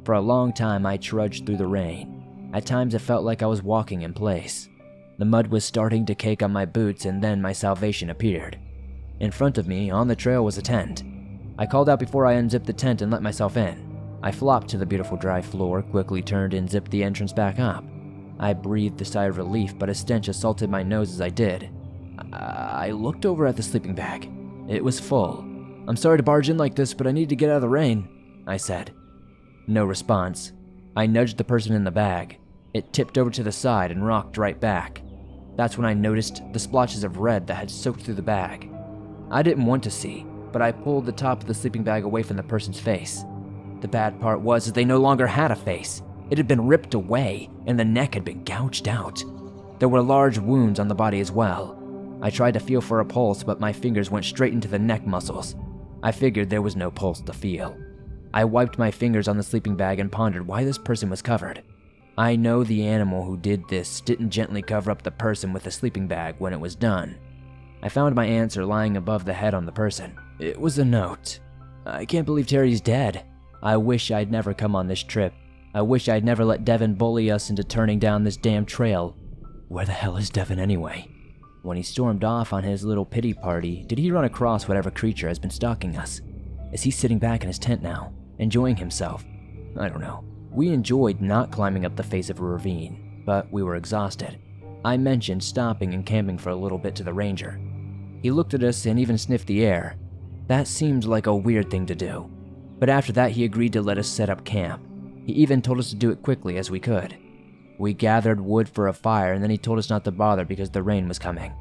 For a long time, I trudged through the rain. At times, it felt like I was walking in place. The mud was starting to cake on my boots, and then my salvation appeared. In front of me, on the trail, was a tent. I called out before I unzipped the tent and let myself in. I flopped to the beautiful dry floor, quickly turned and zipped the entrance back up. I breathed a sigh of relief, but a stench assaulted my nose as I did. I looked over at the sleeping bag. It was full. "I'm sorry to barge in like this, but I need to get out of the rain," I said. No response. I nudged the person in the bag. It tipped over to the side and rocked right back. That's when I noticed the splotches of red that had soaked through the bag. I didn't want to see, but I pulled the top of the sleeping bag away from the person's face. The bad part was that they no longer had a face. It had been ripped away, and the neck had been gouged out. There were large wounds on the body as well. I tried to feel for a pulse, but my fingers went straight into the neck muscles. I figured there was no pulse to feel. I wiped my fingers on the sleeping bag and pondered why this person was covered. I know the animal who did this didn't gently cover up the person with the sleeping bag when it was done. I found my answer lying above the head on the person. It was a note. "I can't believe Terry's dead. I wish I'd never come on this trip. I wish I'd never let Devin bully us into turning down this damn trail. Where the hell is Devin anyway?" When he stormed off on his little pity party, did he run across whatever creature has been stalking us? Is he sitting back in his tent now, enjoying himself? I don't know. We enjoyed not climbing up the face of a ravine, but we were exhausted. I mentioned stopping and camping for a little bit to the ranger. He looked at us and even sniffed the air. That seemed like a weird thing to do. But after that, he agreed to let us set up camp. He even told us to do it quickly as we could. We gathered wood for a fire, and then he told us not to bother because the rain was coming.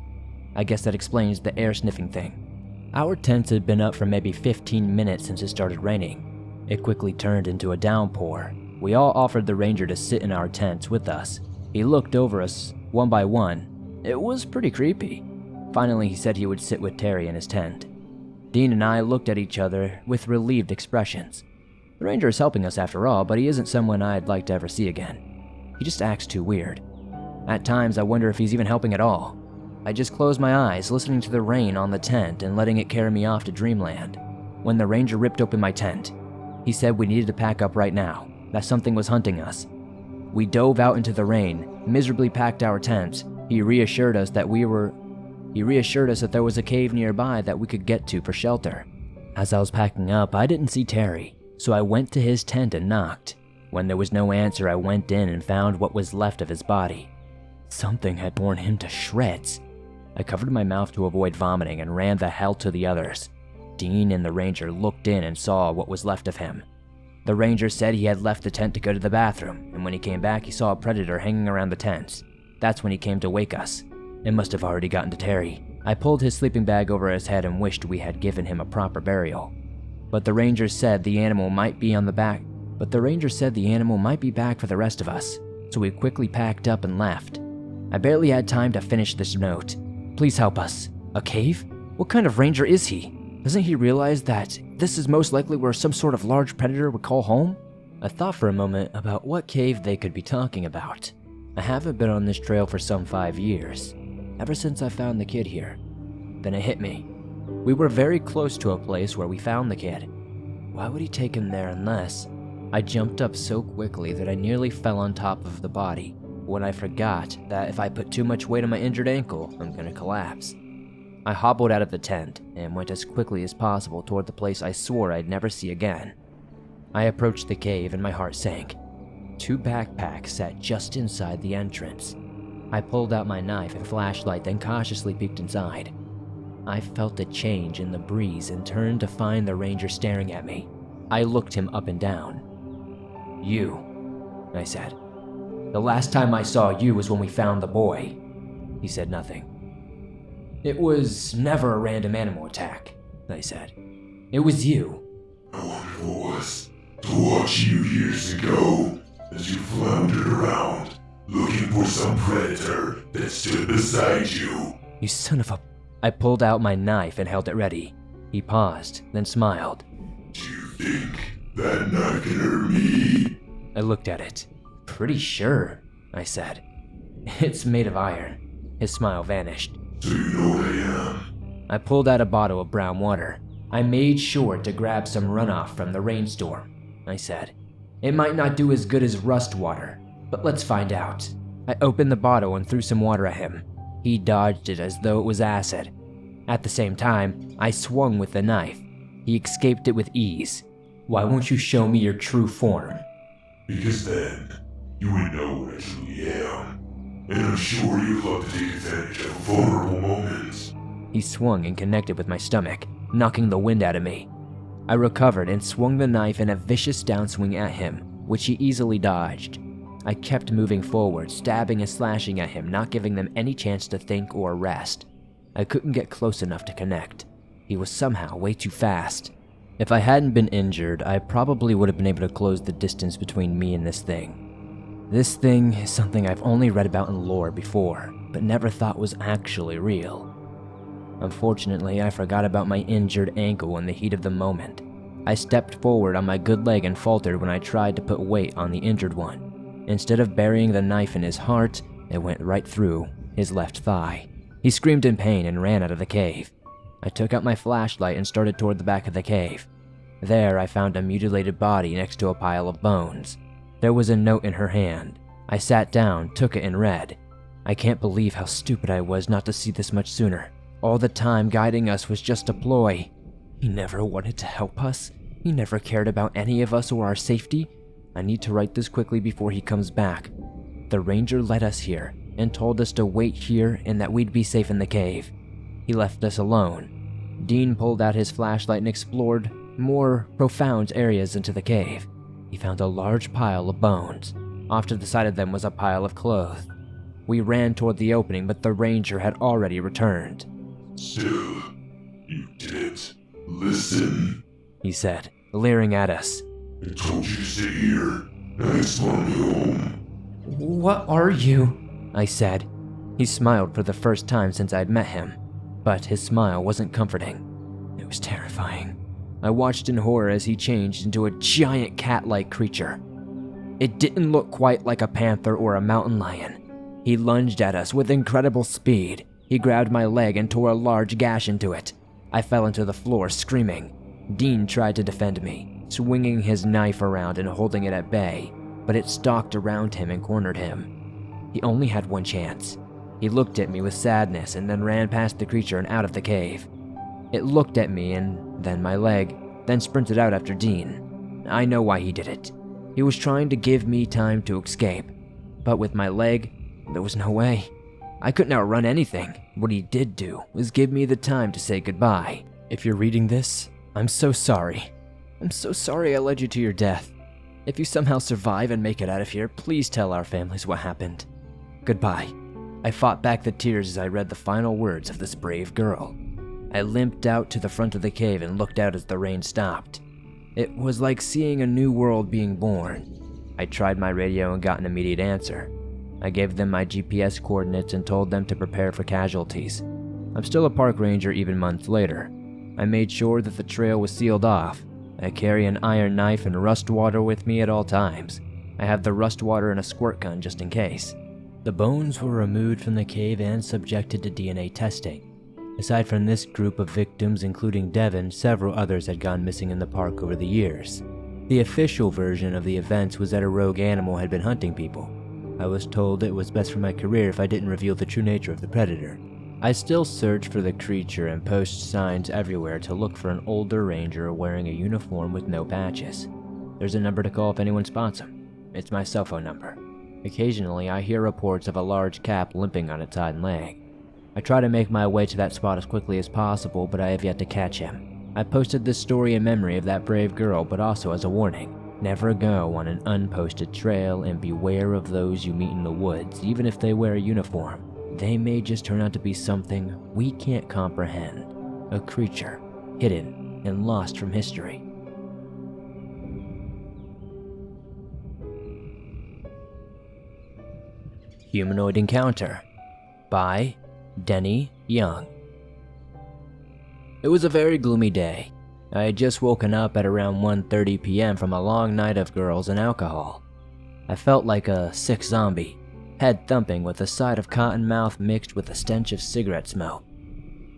I guess that explains the air sniffing thing. Our tents had been up for maybe 15 minutes since it started raining. It quickly turned into a downpour. We all offered the ranger to sit in our tents with us. He looked over us one by one. It was pretty creepy. Finally, he said he would sit with Terry in his tent. Dean and I looked at each other with relieved expressions. The ranger is helping us after all, but he isn't someone I'd like to ever see again. He just acts too weird. At times, I wonder if he's even helping at all. I just closed my eyes, listening to the rain on the tent and letting it carry me off to dreamland. When the ranger ripped open my tent, he said we needed to pack up right now, that something was hunting us. We dove out into the rain, miserably packed our tents. He reassured us that there was a cave nearby that we could get to for shelter. As I was packing up, I didn't see Terry, so I went to his tent and knocked. When there was no answer, I went in and found what was left of his body. Something had torn him to shreds. I covered my mouth to avoid vomiting and ran the hell to the others. Dean and the ranger looked in and saw what was left of him. The ranger said he had left the tent to go to the bathroom, and when he came back, he saw a predator hanging around the tents. That's when he came to wake us. It must have already gotten to Terry. I pulled his sleeping bag over his head and wished we had given him a proper burial. But the ranger said the animal might be back for the rest of us, so we quickly packed up and left. I barely had time to finish this note. Please help us. A cave? What kind of ranger is he? Doesn't he realize that this is most likely where some sort of large predator would call home? I thought for a moment about what cave they could be talking about. I haven't been on this trail for some 5 years, ever since I found the kid here. Then it hit me. We were very close to a place where we found the kid. Why would he take him there unless... I jumped up so quickly that I nearly fell on top of the body, when I forgot that if I put too much weight on my injured ankle, I'm gonna collapse. I hobbled out of the tent and went as quickly as possible toward the place I swore I'd never see again. I approached the cave and my heart sank. 2 backpacks sat just inside the entrance. I pulled out my knife and flashlight, then cautiously peeked inside. I felt a change in the breeze and turned to find the ranger staring at me. I looked him up and down. "You," I said. "The last time I saw you was when we found the boy." He said nothing. "It was never a random animal attack," I said. "It was you." I wonder if it was to watch you years ago as you floundered around looking for some predator that stood beside you. "You son of a..." I pulled out my knife and held it ready. He paused, then smiled. Do you think that knife can hurt me? I looked at it. "Pretty sure," I said. "It's made of iron." His smile vanished. So you know what I am? I pulled out a bottle of brown water. "I made sure to grab some runoff from the rainstorm," I said. "It might not do as good as rust water, but let's find out." I opened the bottle and threw some water at him. He dodged it as though it was acid. At the same time, I swung with the knife. He escaped it with ease. "Why won't you show me your true form?" Because then you would know what I truly am. And I'm sure you'd love to take advantage of vulnerable moments. He swung and connected with my stomach, knocking the wind out of me. I recovered and swung the knife in a vicious downswing at him, which he easily dodged. I kept moving forward, stabbing and slashing at him, not giving them any chance to think or rest. I couldn't get close enough to connect. He was somehow way too fast. If I hadn't been injured, I probably would have been able to close the distance between me and this thing. This thing is something I've only read about in lore before, but never thought was actually real. Unfortunately, I forgot about my injured ankle in the heat of the moment. I stepped forward on my good leg and faltered when I tried to put weight on the injured one. Instead of burying the knife in his heart, it went right through his left thigh. He screamed in pain and ran out of the cave. I took out my flashlight and started toward the back of the cave. There, I found a mutilated body next to a pile of bones. There was a note in her hand. I sat down, took it, and read. I can't believe how stupid I was not to see this much sooner. All the time guiding us was just a ploy. He never wanted to help us. He never cared about any of us or our safety. I need to write this quickly before he comes back. The ranger led us here and told us to wait here and that we'd be safe in the cave. He left us alone. Dean pulled out his flashlight and explored more profound areas into the cave. He found a large pile of bones. Off to the side of them was a pile of clothes. We ran toward the opening, but the ranger had already returned. Still, you didn't listen, he said, leering at us. I told you to sit here. Next one home. What are you? I said. He smiled for the first time since I'd met him, but his smile wasn't comforting. It was terrifying. I watched in horror as he changed into a giant cat-like creature. It didn't look quite like a panther or a mountain lion. He lunged at us with incredible speed. He grabbed my leg and tore a large gash into it. I fell into the floor screaming. Dean tried to defend me, swinging his knife around and holding it at bay, but it stalked around him and cornered him. He only had one chance. He looked at me with sadness and then ran past the creature and out of the cave. It looked at me and then my leg, then sprinted out after Dean. I know why he did it. He was trying to give me time to escape, but with my leg, there was no way. I couldn't outrun anything. What he did do was give me the time to say goodbye. If you're reading this, I'm so sorry. I'm so sorry I led you to your death. If you somehow survive and make it out of here, please tell our families what happened. Goodbye. I fought back the tears as I read the final words of this brave girl. I limped out to the front of the cave and looked out as the rain stopped. It was like seeing a new world being born. I tried my radio and got an immediate answer. I gave them my GPS coordinates and told them to prepare for casualties. I'm still a park ranger even months later. I made sure that the trail was sealed off. I carry an iron knife and rust water with me at all times. I have the rust water and a squirt gun just in case. The bones were removed from the cave and subjected to DNA testing. Aside from this group of victims, including Devin, several others had gone missing in the park over the years. The official version of the events was that a rogue animal had been hunting people. I was told it was best for my career if I didn't reveal the true nature of the predator. I still search for the creature and post signs everywhere to look for an older ranger wearing a uniform with no patches. There's a number to call if anyone spots him. It's my cell phone number. Occasionally, I hear reports of a large cat limping on its hind leg. I try to make my way to that spot as quickly as possible, but I have yet to catch him. I posted this story in memory of that brave girl, but also as a warning. Never go on an unposted trail and beware of those you meet in the woods, even if they wear a uniform. They may just turn out to be something we can't comprehend. A creature, hidden and lost from history. Humanoid Encounter by Denny Young. It was a very gloomy day. I had just woken up at around 1:30 p.m. from a long night of girls and alcohol. I felt like a sick zombie, head thumping with a side of cotton mouth mixed with a stench of cigarette smoke.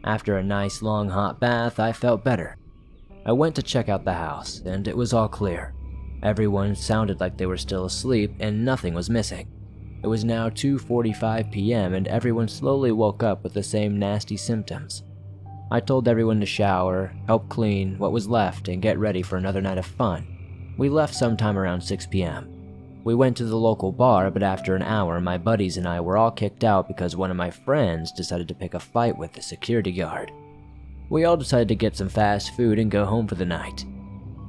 After a nice long hot bath, I felt better. I went to check out the house, and it was all clear. Everyone sounded like they were still asleep, and nothing was missing. It was now 2:45 p.m. and everyone slowly woke up with the same nasty symptoms. I told everyone to shower, help clean what was left, and get ready for another night of fun. We left sometime around 6 p.m. We went to the local bar, but after an hour, my buddies and I were all kicked out because one of my friends decided to pick a fight with the security guard. We all decided to get some fast food and go home for the night.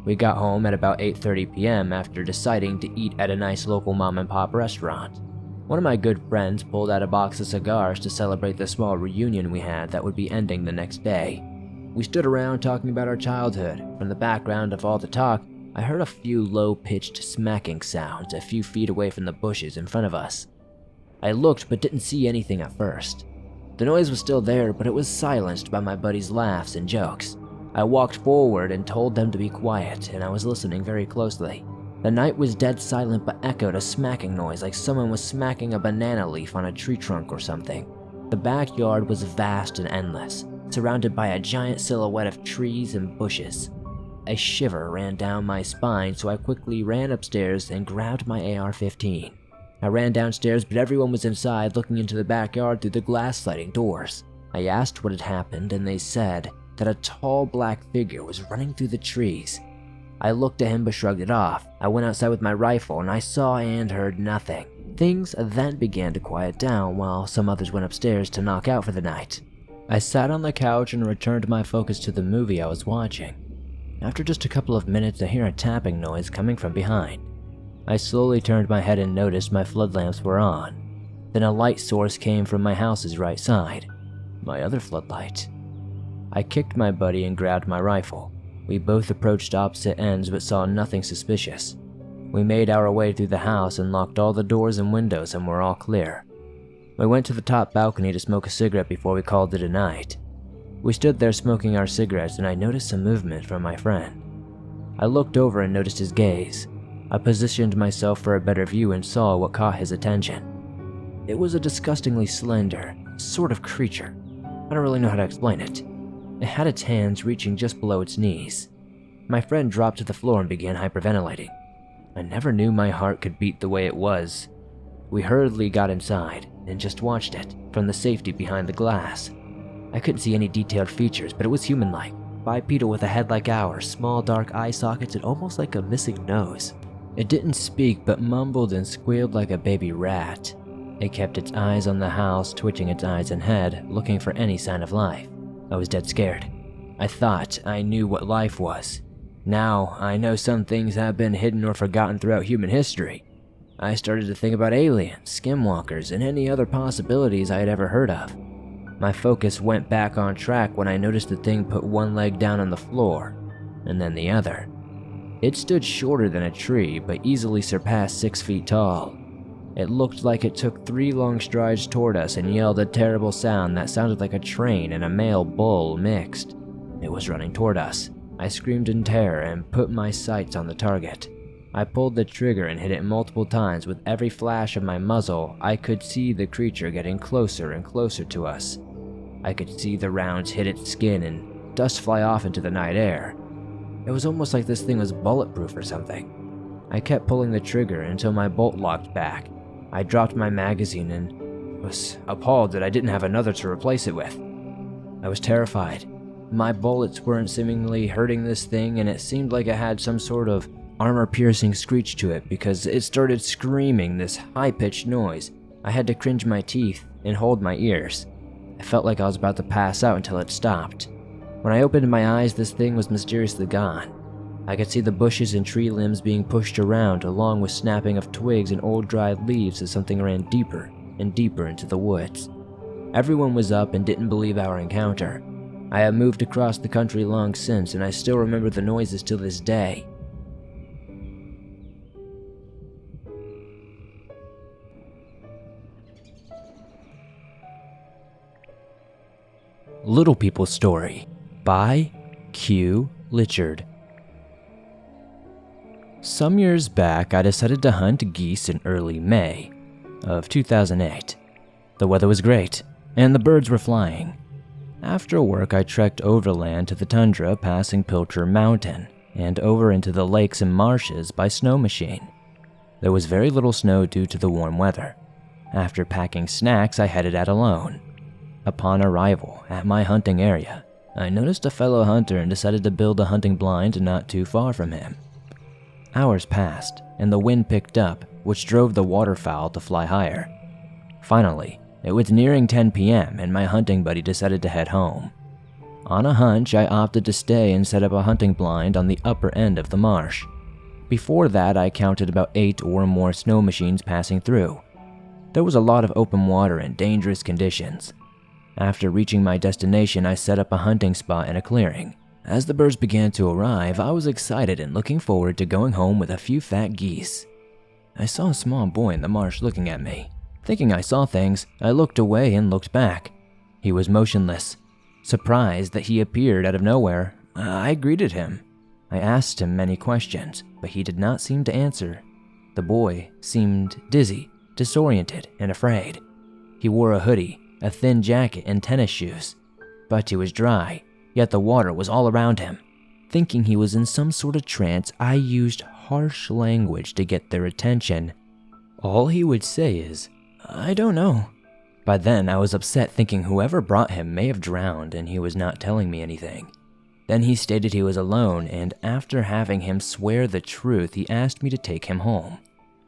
We got home at about 8:30 p.m. after deciding to eat at a nice local mom-and-pop restaurant. One of my good friends pulled out a box of cigars to celebrate the small reunion we had that would be ending the next day. We stood around talking about our childhood. From the background of all the talk, I heard a few low-pitched smacking sounds a few feet away from the bushes in front of us. I looked but didn't see anything at first. The noise was still there, but it was silenced by my buddies' laughs and jokes. I walked forward and told them to be quiet, and I was listening very closely. The night was dead silent but echoed a smacking noise like someone was smacking a banana leaf on a tree trunk or something. The backyard was vast and endless, surrounded by a giant silhouette of trees and bushes. A shiver ran down my spine, so I quickly ran upstairs and grabbed my AR-15. I ran downstairs, but everyone was inside looking into the backyard through the glass sliding doors. I asked what had happened, and they said that a tall black figure was running through the trees. I looked at him but shrugged it off. I went outside with my rifle and I saw and heard nothing. Things then began to quiet down while some others went upstairs to knock out for the night. I sat on the couch and returned my focus to the movie I was watching. After just a couple of minutes, I hear a tapping noise coming from behind. I slowly turned my head and noticed my floodlamps were on. Then a light source came from my house's right side, my other floodlight. I kicked my buddy and grabbed my rifle. We both approached opposite ends but saw nothing suspicious. We made our way through the house and locked all the doors and windows and were all clear. We went to the top balcony to smoke a cigarette before we called it a night. We stood there smoking our cigarettes and I noticed some movement from my friend. I looked over and noticed his gaze. I positioned myself for a better view and saw what caught his attention. It was a disgustingly slender, sort of creature. I don't really know how to explain it. It had its hands reaching just below its knees. My friend dropped to the floor and began hyperventilating. I never knew my heart could beat the way it was. We hurriedly got inside and just watched it from the safety behind the glass. I couldn't see any detailed features, but it was human-like, bipedal with a head like ours, small dark eye sockets, and almost like a missing nose. It didn't speak, but mumbled and squealed like a baby rat. It kept its eyes on the house, twitching its eyes and head, looking for any sign of life. I was dead scared. I thought I knew what life was. Now, I know some things have been hidden or forgotten throughout human history. I started to think about aliens, skinwalkers, and any other possibilities I had ever heard of. My focus went back on track when I noticed the thing put one leg down on the floor, and then the other. It stood shorter than a tree, but easily surpassed 6 feet tall. It looked like it took 3 long strides toward us and yelled a terrible sound that sounded like a train and a male bull mixed. It was running toward us. I screamed in terror and put my sights on the target. I pulled the trigger and hit it multiple times. With every flash of my muzzle, I could see the creature getting closer and closer to us. I could see the rounds hit its skin and dust fly off into the night air. It was almost like this thing was bulletproof or something. I kept pulling the trigger until my bolt locked back. I dropped my magazine and was appalled that I didn't have another to replace it with. I was terrified. My bullets weren't seemingly hurting this thing, and it seemed like it had some sort of armor-piercing screech to it because it started screaming this high-pitched noise. I had to cringe my teeth and hold my ears. I felt like I was about to pass out until it stopped. When I opened my eyes, this thing was mysteriously gone. I could see the bushes and tree limbs being pushed around, along with snapping of twigs and old dried leaves as something ran deeper and deeper into the woods. Everyone was up and didn't believe our encounter. I have moved across the country long since, and I still remember the noises to this day. Little People's Story by Q. Litchard. Some years back, I decided to hunt geese in early May of 2008. The weather was great, and the birds were flying. After work, I trekked overland to the tundra, passing Pilcher Mountain, and over into the lakes and marshes by snow machine. There was very little snow due to the warm weather. After packing snacks, I headed out alone. Upon arrival at my hunting area, I noticed a fellow hunter and decided to build a hunting blind not too far from him. Hours passed, and the wind picked up, which drove the waterfowl to fly higher. Finally, it was nearing 10 p.m. and my hunting buddy decided to head home. On a hunch, I opted to stay and set up a hunting blind on the upper end of the marsh. Before that, I counted about 8 or more snow machines passing through. There was a lot of open water and dangerous conditions. After reaching my destination, I set up a hunting spot in a clearing. As the birds began to arrive, I was excited and looking forward to going home with a few fat geese. I saw a small boy in the marsh looking at me. Thinking I saw things, I looked away and looked back. He was motionless. Surprised that he appeared out of nowhere, I greeted him. I asked him many questions, but he did not seem to answer. The boy seemed dizzy, disoriented, and afraid. He wore a hoodie, a thin jacket, and tennis shoes. But he was dry, yet the water was all around him. Thinking he was in some sort of trance, I used harsh language to get their attention. All he would say is, "I don't know." By then, I was upset, thinking whoever brought him may have drowned and he was not telling me anything. Then he stated he was alone, and after having him swear the truth, he asked me to take him home.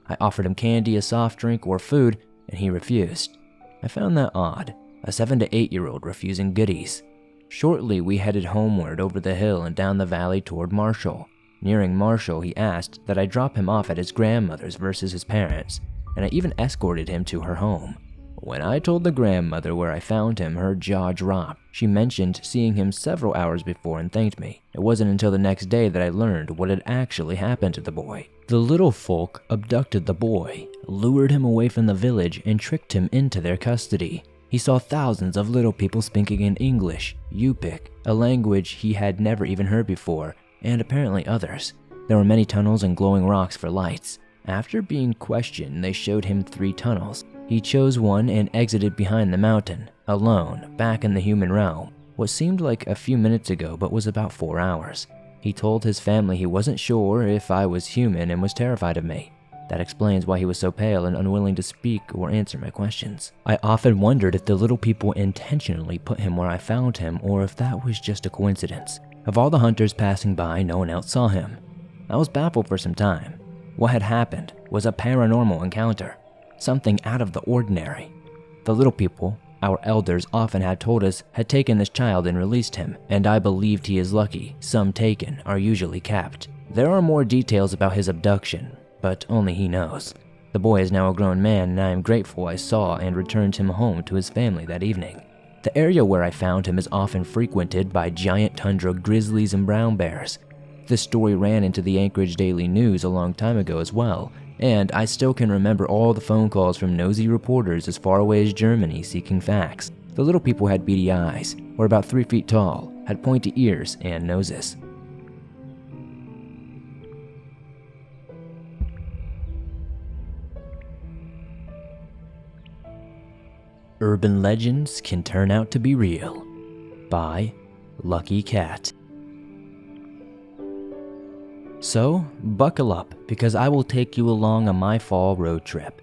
I offered him candy, a soft drink, or food, and he refused. I found that odd, a 7 to 8-year-old refusing goodies. Shortly, we headed homeward over the hill and down the valley toward Marshall. Nearing Marshall, he asked that I drop him off at his grandmother's versus his parents', and I even escorted him to her home. When I told the grandmother where I found him, her jaw dropped. She mentioned seeing him several hours before and thanked me. It wasn't until the next day that I learned what had actually happened to the boy. The little folk abducted the boy, lured him away from the village, and tricked him into their custody. He saw thousands of little people speaking in English, Yupik, a language he had never even heard before, and apparently others. There were many tunnels and glowing rocks for lights. After being questioned, they showed him 3 tunnels. He chose one and exited behind the mountain, alone, back in the human realm. What seemed like a few minutes ago but was about 4 hours. He told his family he wasn't sure if I was human and was terrified of me. That explains why he was so pale and unwilling to speak or answer my questions. I often wondered if the little people intentionally put him where I found him or if that was just a coincidence. Of all the hunters passing by, no one else saw him. I was baffled for some time. What had happened was a paranormal encounter, something out of the ordinary. The little people, our elders often had told us, had taken this child and released him, and I believed he is lucky. Some taken are usually kept. There are more details about his abduction, but only he knows. The boy is now a grown man, and I am grateful I saw and returned him home to his family that evening. The area where I found him is often frequented by giant tundra grizzlies and brown bears. This story ran into the Anchorage Daily News a long time ago as well, and I still can remember all the phone calls from nosy reporters as far away as Germany seeking facts. The little people had beady eyes, were about 3 feet tall, had pointy ears and noses. Urban Legends Can Turn Out to Be Real by Lucky Cat. So, buckle up, because I will take you along on my fall road trip.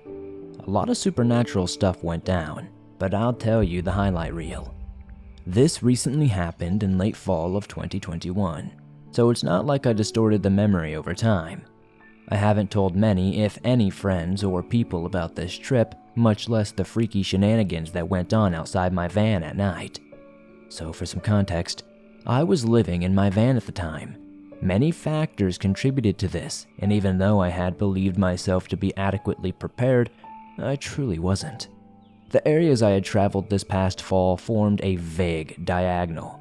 A lot of supernatural stuff went down, but I'll tell you the highlight reel. This recently happened in late fall of 2021, so it's not like I distorted the memory over time. I haven't told many, if any, friends or people about this trip, much less the freaky shenanigans that went on outside my van at night. So for some context, I was living in my van at the time. Many factors contributed to this, and even though I had believed myself to be adequately prepared, I truly wasn't. The areas I had traveled this past fall formed a vague diagonal.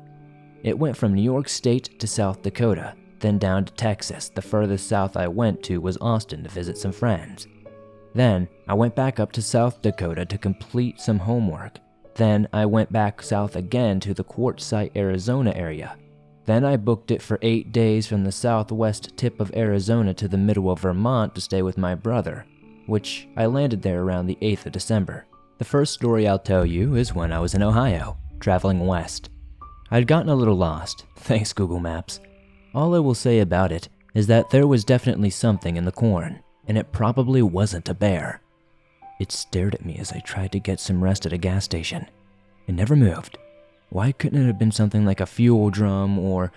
It went from New York State to South Dakota, then down to Texas. The furthest south I went to was Austin to visit some friends. Then I went back up to South Dakota to complete some homework. Then I went back south again to the Quartzsite, Arizona area. Then I booked it for 8 days from the southwest tip of Arizona to the middle of Vermont to stay with my brother, which I landed there around the 8th of December. The first story I'll tell you is when I was in Ohio, traveling west. I'd gotten a little lost, thanks Google Maps. All I will say about it is that there was definitely something in the corn, and it probably wasn't a bear. It stared at me as I tried to get some rest at a gas station. It never moved. Why couldn't it have been something like a fuel drum or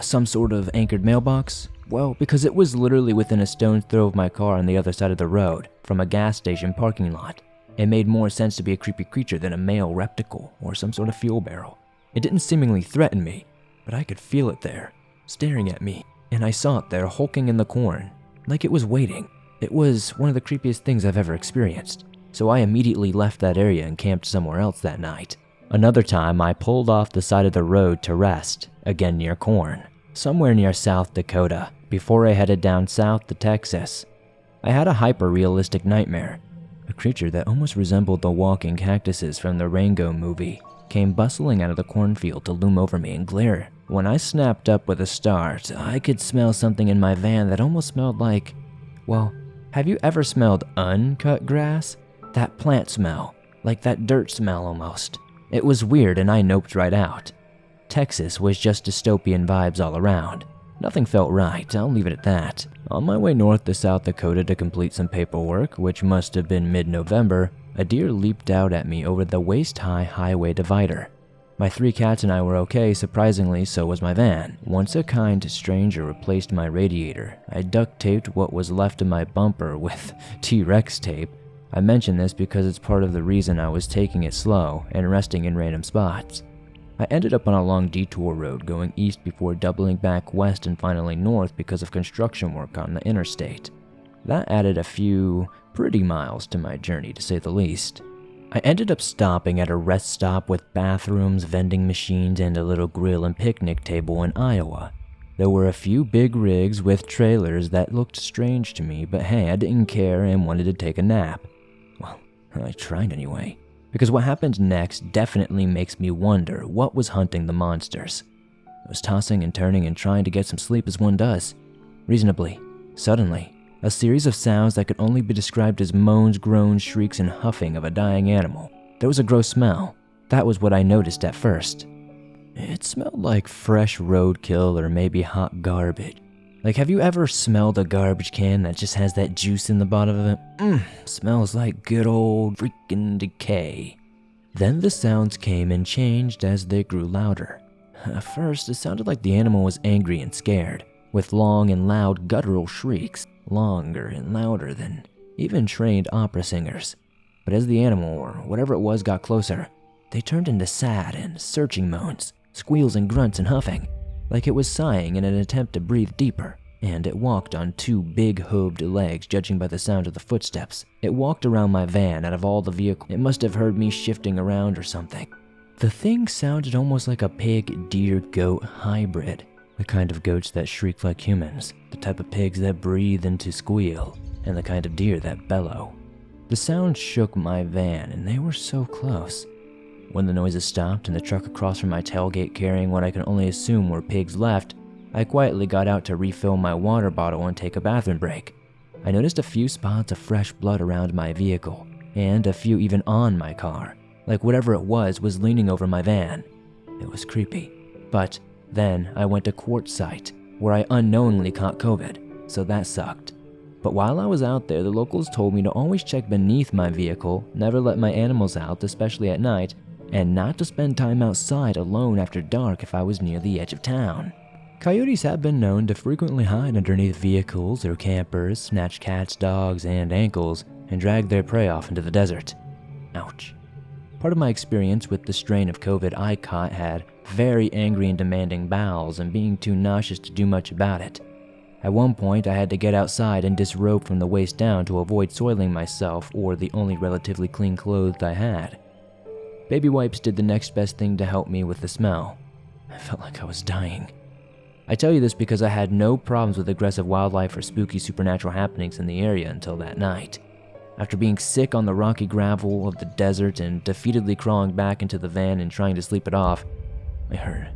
some sort of anchored mailbox? Well, because it was literally within a stone's throw of my car on the other side of the road, from a gas station parking lot. It made more sense to be a creepy creature than a male repticle or some sort of fuel barrel. It didn't seemingly threaten me, but I could feel it there, staring at me, and I saw it there hulking in the corn, like it was waiting. It was one of the creepiest things I've ever experienced, so I immediately left that area and camped somewhere else that night. Another time, I pulled off the side of the road to rest, again near corn, somewhere near South Dakota, before I headed down south to Texas. I had a hyper-realistic nightmare. A creature that almost resembled the walking cactuses from the Rango movie came bustling out of the cornfield to loom over me and glare. When I snapped up with a start, I could smell something in my van that almost smelled like, well, have you ever smelled uncut grass? That plant smell, like that dirt smell almost. It was weird and I noped right out. Texas was just dystopian vibes all around. Nothing felt right, I'll leave it at that. On my way north to South Dakota to complete some paperwork, which must have been mid-November, a deer leaped out at me over the waist-high highway divider. My 3 cats and I were okay, surprisingly so was my van. Once a kind stranger replaced my radiator, I duct-taped what was left of my bumper with T-Rex tape. I mention this because it's part of the reason I was taking it slow and resting in random spots. I ended up on a long detour road going east before doubling back west and finally north because of construction work on the interstate. That added a few pretty miles to my journey, to say the least. I ended up stopping at a rest stop with bathrooms, vending machines, and a little grill and picnic table in Iowa. There were a few big rigs with trailers that looked strange to me, but hey, I didn't care and wanted to take a nap. Well, I tried anyway, because what happened next definitely makes me wonder what was hunting the monsters. I was tossing and turning and trying to get some sleep as one does. Reasonably, suddenly, a series of sounds that could only be described as moans, groans, shrieks, and huffing of a dying animal. There was a gross smell. That was what I noticed at first. It smelled like fresh roadkill or maybe hot garbage. Like, have you ever smelled a garbage can that just has that juice in the bottom of it? Smells like good old freaking decay. Then the sounds came and changed as they grew louder. At first, it sounded like the animal was angry and scared, with long and loud guttural shrieks, longer and louder than even trained opera singers. But as the animal, or whatever it was, got closer, they turned into sad and searching moans, squeals and grunts and huffing, like it was sighing in an attempt to breathe deeper. And it walked on two big hooved legs, judging by the sound of the footsteps. It walked around my van out of all the vehicles. It must have heard me shifting around or something. The thing sounded almost like a pig, deer, goat hybrid. The kind of goats that shriek like humans, the type of pigs that breathe into squeal, and the kind of deer that bellow. The sound shook my van, and they were so close. When the noises stopped and the truck across from my tailgate carrying what I can only assume were pigs left, I quietly got out to refill my water bottle and take a bathroom break. I noticed a few spots of fresh blood around my vehicle, and a few even on my car, like whatever it was leaning over my van. It was creepy, but then I went to Quartzsite, where I unknowingly caught COVID, so that sucked. But while I was out there, the locals told me to always check beneath my vehicle, never let my animals out, especially at night, and not to spend time outside alone after dark if I was near the edge of town. Coyotes have been known to frequently hide underneath vehicles or campers, snatch cats, dogs, and ankles, and drag their prey off into the desert. Ouch. Part of my experience with the strain of COVID I caught had very angry and demanding bowels and being too nauseous to do much about it. At one point, I had to get outside and disrobe from the waist down to avoid soiling myself or the only relatively clean clothes I had. Baby wipes did the next best thing to help me with the smell. I felt like I was dying. I tell you this because I had no problems with aggressive wildlife or spooky supernatural happenings in the area until that night. After being sick on the rocky gravel of the desert and defeatedly crawling back into the van and trying to sleep it off, I heard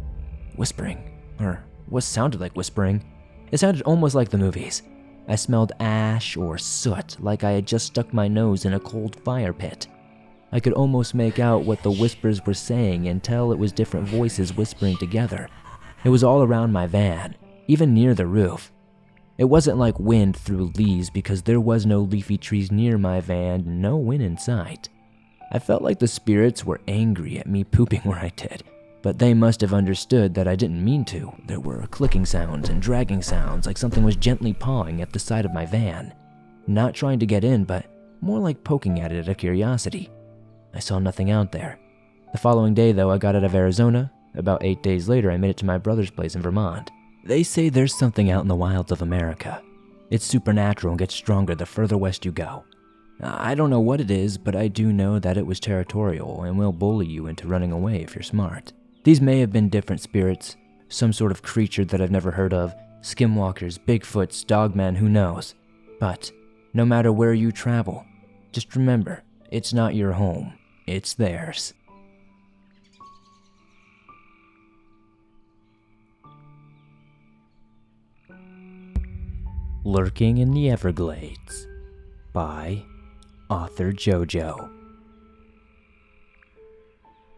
whispering, or what sounded like whispering. It sounded almost like the movies. I smelled ash or soot, like I had just stuck my nose in a cold fire pit. I could almost make out what the whispers were saying and tell it was different voices whispering together. It was all around my van, even near the roof. It wasn't like wind through leaves because there was no leafy trees near my van and no wind in sight. I felt like the spirits were angry at me pooping where I did, but they must have understood that I didn't mean to. There were clicking sounds and dragging sounds like something was gently pawing at the side of my van. Not trying to get in, but more like poking at it out of curiosity. I saw nothing out there. The following day, though, I got out of Arizona. About 8 days later, I made it to my brother's place in Vermont. They say there's something out in the wilds of America. It's supernatural and gets stronger the further west you go. I don't know what it is, but I do know that it was territorial and will bully you into running away if you're smart. These may have been different spirits, some sort of creature that I've never heard of, skinwalkers, Bigfoots, dogmen, who knows. But no matter where you travel, just remember, it's not your home, it's theirs. Lurking in the Everglades by author JoJo.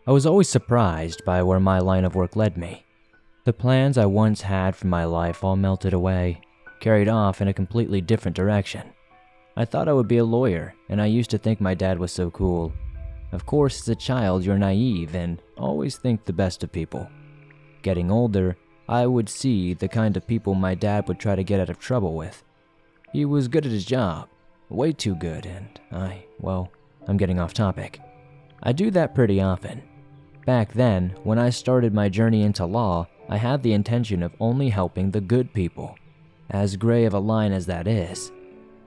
I was always surprised by where my line of work led me. The plans I once had for my life all melted away, carried off in a completely different direction. I thought I would be a lawyer, and I used to think my dad was so cool. Of course, as a child, you're naive and always think the best of people. Getting older, I would see the kind of people my dad would try to get out of trouble with. He was good at his job, way too good, and I'm getting off topic. I do that pretty often. Back then, when I started my journey into law, I had the intention of only helping the good people. As gray of a line as that is,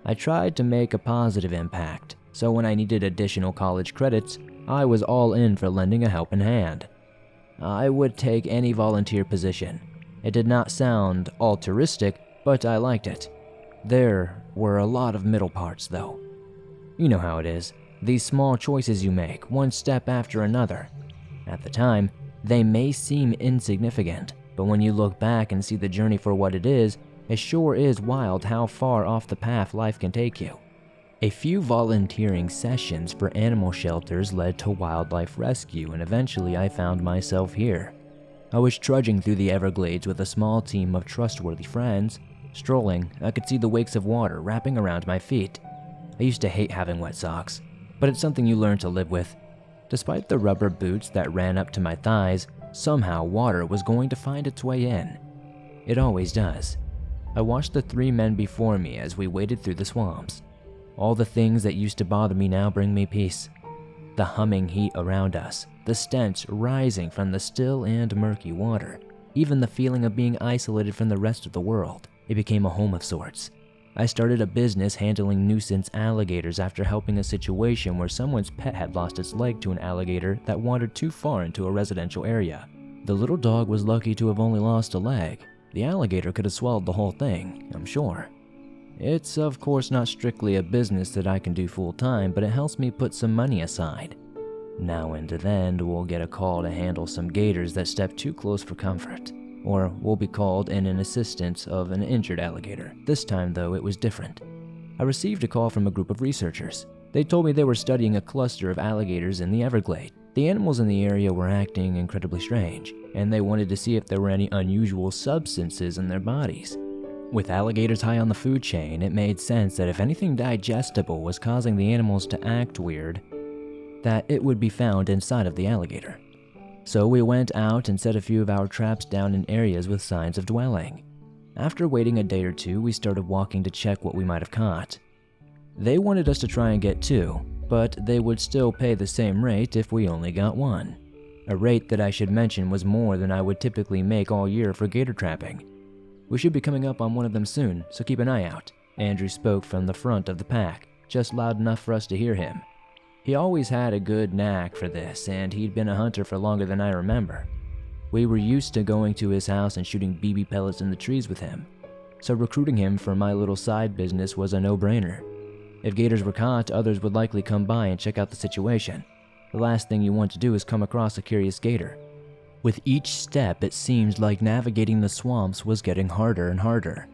I tried to make a positive impact, so when I needed additional college credits, I was all in for lending a helping hand. I would take any volunteer position. It did not sound altruistic, but I liked it. There were a lot of middle parts, though. You know how it is. These small choices you make, one step after another. At the time, they may seem insignificant, but when you look back and see the journey for what it sure is wild how far off the path life can take you. A few volunteering sessions for animal shelters led to wildlife rescue, and eventually I found myself here. I was trudging through the Everglades with a small team of trustworthy friends. Strolling, I could see the wakes of water wrapping around my feet. I used to hate having wet socks, but it's something you learn to live with. Despite the rubber boots that ran up to my thighs, somehow water was going to find its way in. It always does. I watched the 3 men before me as we waded through the swamps. All the things that used to bother me now bring me peace. The humming heat around us, the stench rising from the still and murky water, even the feeling of being isolated from the rest of the world. It became a home of sorts. I started a business handling nuisance alligators after helping a situation where someone's pet had lost its leg to an alligator that wandered too far into a residential area. The little dog was lucky to have only lost a leg. The alligator could have swallowed the whole thing, I'm sure. It's of course not strictly a business that I can do full time, but it helps me put some money aside. Now and then we'll get a call to handle some gators that step too close for comfort. Or we'll be called in an assistance of an injured alligator. This time, though, it was different. I received a call from a group of researchers. They told me they were studying a cluster of alligators in the Everglades. The animals in the area were acting incredibly strange, and they wanted to see if there were any unusual substances in their bodies. With alligators high on the food chain, it made sense that if anything digestible was causing the animals to act weird, that it would be found inside of the alligator. So we went out and set a few of our traps down in areas with signs of dwelling. After waiting a day or two, we started walking to check what we might have caught. They wanted us to try and get 2, but they would still pay the same rate if we only got 1. A rate that I should mention was more than I would typically make all year for gator trapping. We should be coming up on one of them soon, so keep an eye out. Andrew spoke from the front of the pack, just loud enough for us to hear him. He always had a good knack for this, and he'd been a hunter for longer than I remember. We were used to going to his house and shooting BB pellets in the trees with him, so recruiting him for my little side business was a no-brainer. If gators were caught, others would likely come by and check out the situation. The last thing you want to do is come across a curious gator. With each step, it seemed like navigating the swamps was getting harder and harder.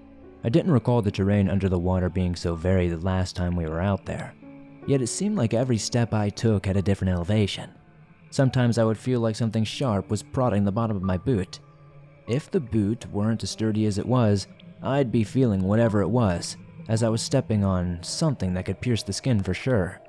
I didn't recall the terrain under the water being so varied the last time we were out there. Yet it seemed like every step I took had a different elevation. Sometimes I would feel like something sharp was prodding the bottom of my boot. If the boot weren't as sturdy as it was, I'd be feeling whatever it was, as I was stepping on something that could pierce the skin for sure.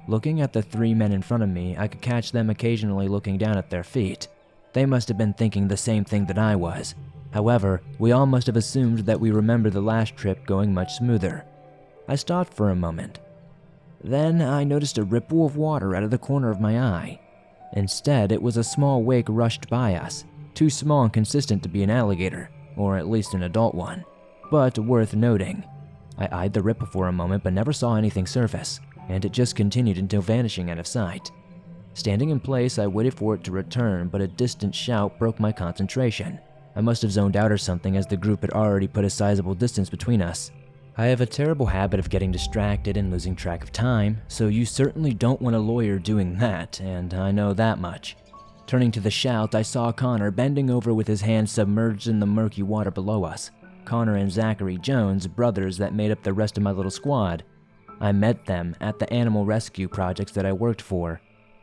Looking at the 3 men in front of me, I could catch them occasionally looking down at their feet. They must have been thinking the same thing that I was. However, we all must have assumed that we remembered the last trip going much smoother. I stopped for a moment. Then I noticed a ripple of water out of the corner of my eye. Instead, it was a small wake rushed by us, too small and consistent to be an alligator, or at least an adult one, but worth noting. I eyed the ripple for a moment but never saw anything surface, and it just continued until vanishing out of sight. Standing in place, I waited for it to return, but a distant shout broke my concentration. I must have zoned out or something, as the group had already put a sizable distance between us. I have a terrible habit of getting distracted and losing track of time, so you certainly don't want a lawyer doing that, and I know that much. Turning to the shout, I saw Connor bending over with his hands submerged in the murky water below us. Connor and Zachary Jones, brothers that made up the rest of my little squad. I met them at the animal rescue projects that I worked for.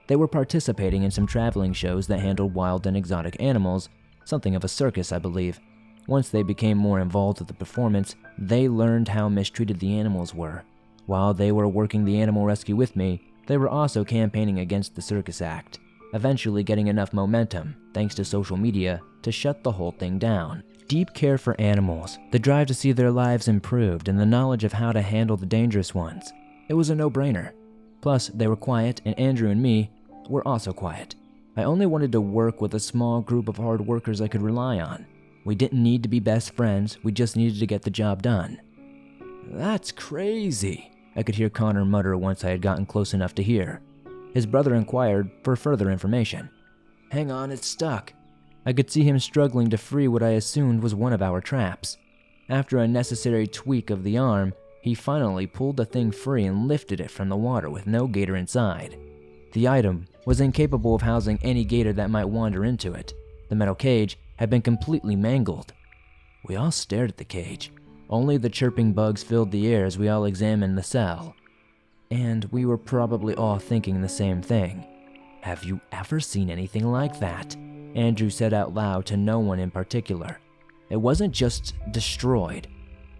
They were participating in some traveling shows that handled wild and exotic animals, something of a circus, I believe. Once they became more involved with the performance, they learned how mistreated the animals were. While they were working the animal rescue with me, they were also campaigning against the circus act, eventually getting enough momentum, thanks to social media, to shut the whole thing down. Deep care for animals, the drive to see their lives improved, and the knowledge of how to handle the dangerous ones. It was a no-brainer. Plus, they were quiet, and Andrew and me were also quiet. I only wanted to work with a small group of hard workers I could rely on. We didn't need to be best friends, we just needed to get the job done. That's crazy. I could hear Connor mutter once I had gotten close enough to hear. His brother inquired for further information. "Hang on, it's stuck." I could see him struggling to free what I assumed was one of our traps. After a necessary tweak of the arm, he finally pulled the thing free and lifted it from the water with no gator inside. The item was incapable of housing any gator that might wander into it. The metal cage had been completely mangled. We all stared at the cage. Only the chirping bugs filled the air as we all examined the cell. And we were probably all thinking the same thing. "Have you ever seen anything like that?" Andrew said out loud to no one in particular. It wasn't just destroyed.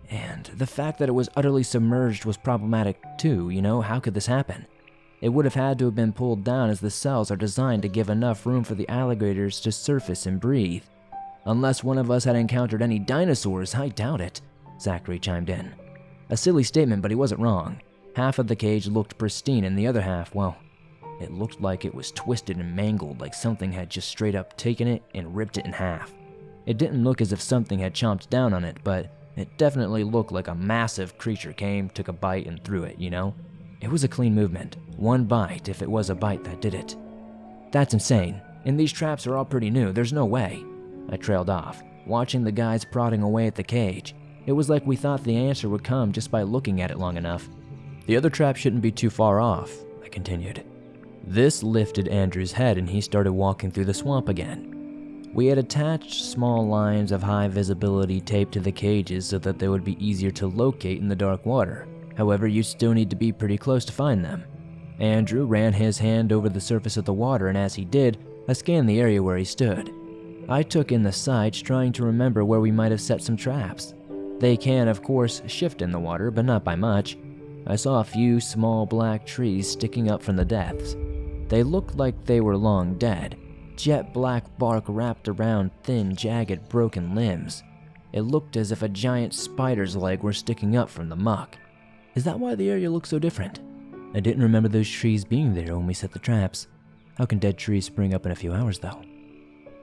And the fact that it was utterly submerged was problematic too, how could this happen? It would have had to have been pulled down as the cells are designed to give enough room for the alligators to surface and breathe. Unless one of us had encountered any dinosaurs, I doubt it, Zachary chimed in. A silly statement, but he wasn't wrong. Half of the cage looked pristine and the other half, well, it looked like it was twisted and mangled, like something had just straight up taken it and ripped it in half. It didn't look as if something had chomped down on it, but it definitely looked like a massive creature came, took a bite, and threw it, It was a clean movement. One bite, if it was a bite that did it. "That's insane. And these traps are all pretty new. There's no way." I trailed off, watching the guys prodding away at the cage. It was like we thought the answer would come just by looking at it long enough. "The other trap shouldn't be too far off," I continued. This lifted Andrew's head and he started walking through the swamp again. We had attached small lines of high visibility tape to the cages so that they would be easier to locate in the dark water. However, you still need to be pretty close to find them. Andrew ran his hand over the surface of the water, and as he did, I scanned the area where he stood. I took in the sights, trying to remember where we might have set some traps. They can, of course, shift in the water, but not by much. I saw a few small black trees sticking up from the depths. They looked like they were long dead. Jet black bark wrapped around thin, jagged, broken limbs. It looked as if a giant spider's leg were sticking up from the muck. Is that why the area looked so different? I didn't remember those trees being there when we set the traps. How can dead trees spring up in a few hours, though?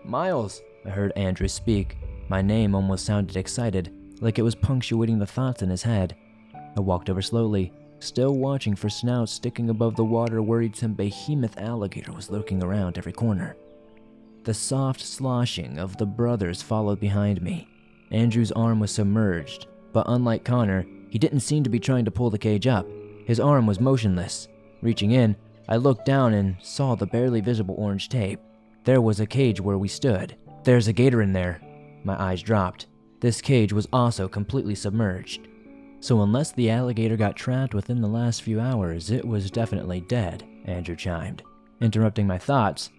"Miles," I heard Andrew speak. My name almost sounded excited, like it was punctuating the thoughts in his head. I walked over slowly, still watching for snouts sticking above the water, worried some behemoth alligator was lurking around every corner. The soft sloshing of the brothers followed behind me. Andrew's arm was submerged, but unlike Connor, he didn't seem to be trying to pull the cage up. His arm was motionless. Reaching in, I looked down and saw the barely visible orange tape. There was a cage where we stood. "There's a gator in there." My eyes dropped. This cage was also completely submerged. So unless the alligator got trapped within the last few hours, it was definitely dead, Andrew chimed, interrupting my thoughts.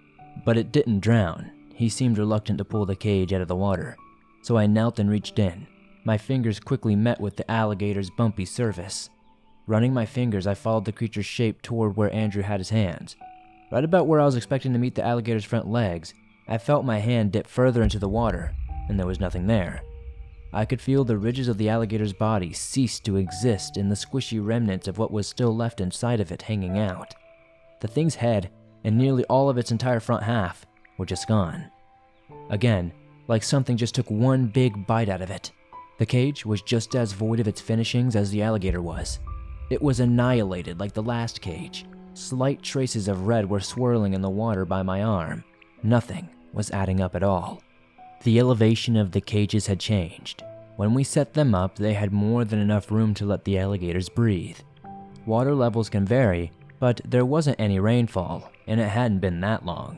But it didn't drown. He seemed reluctant to pull the cage out of the water. So I knelt and reached in. My fingers quickly met with the alligator's bumpy surface. Running my fingers, I followed the creature's shape toward where Andrew had his hands. Right about where I was expecting to meet the alligator's front legs, I felt my hand dip further into the water, and there was nothing there. I could feel the ridges of the alligator's body cease to exist and the squishy remnants of what was still left inside of it hanging out. The thing's head, and nearly all of its entire front half, were just gone. Again, like something just took one big bite out of it. The cage was just as void of its finishings as the alligator was. It was annihilated like the last cage. Slight traces of red were swirling in the water by my arm. Nothing was adding up at all. The elevation of the cages had changed. When we set them up, they had more than enough room to let the alligators breathe. Water levels can vary, but there wasn't any rainfall, and it hadn't been that long.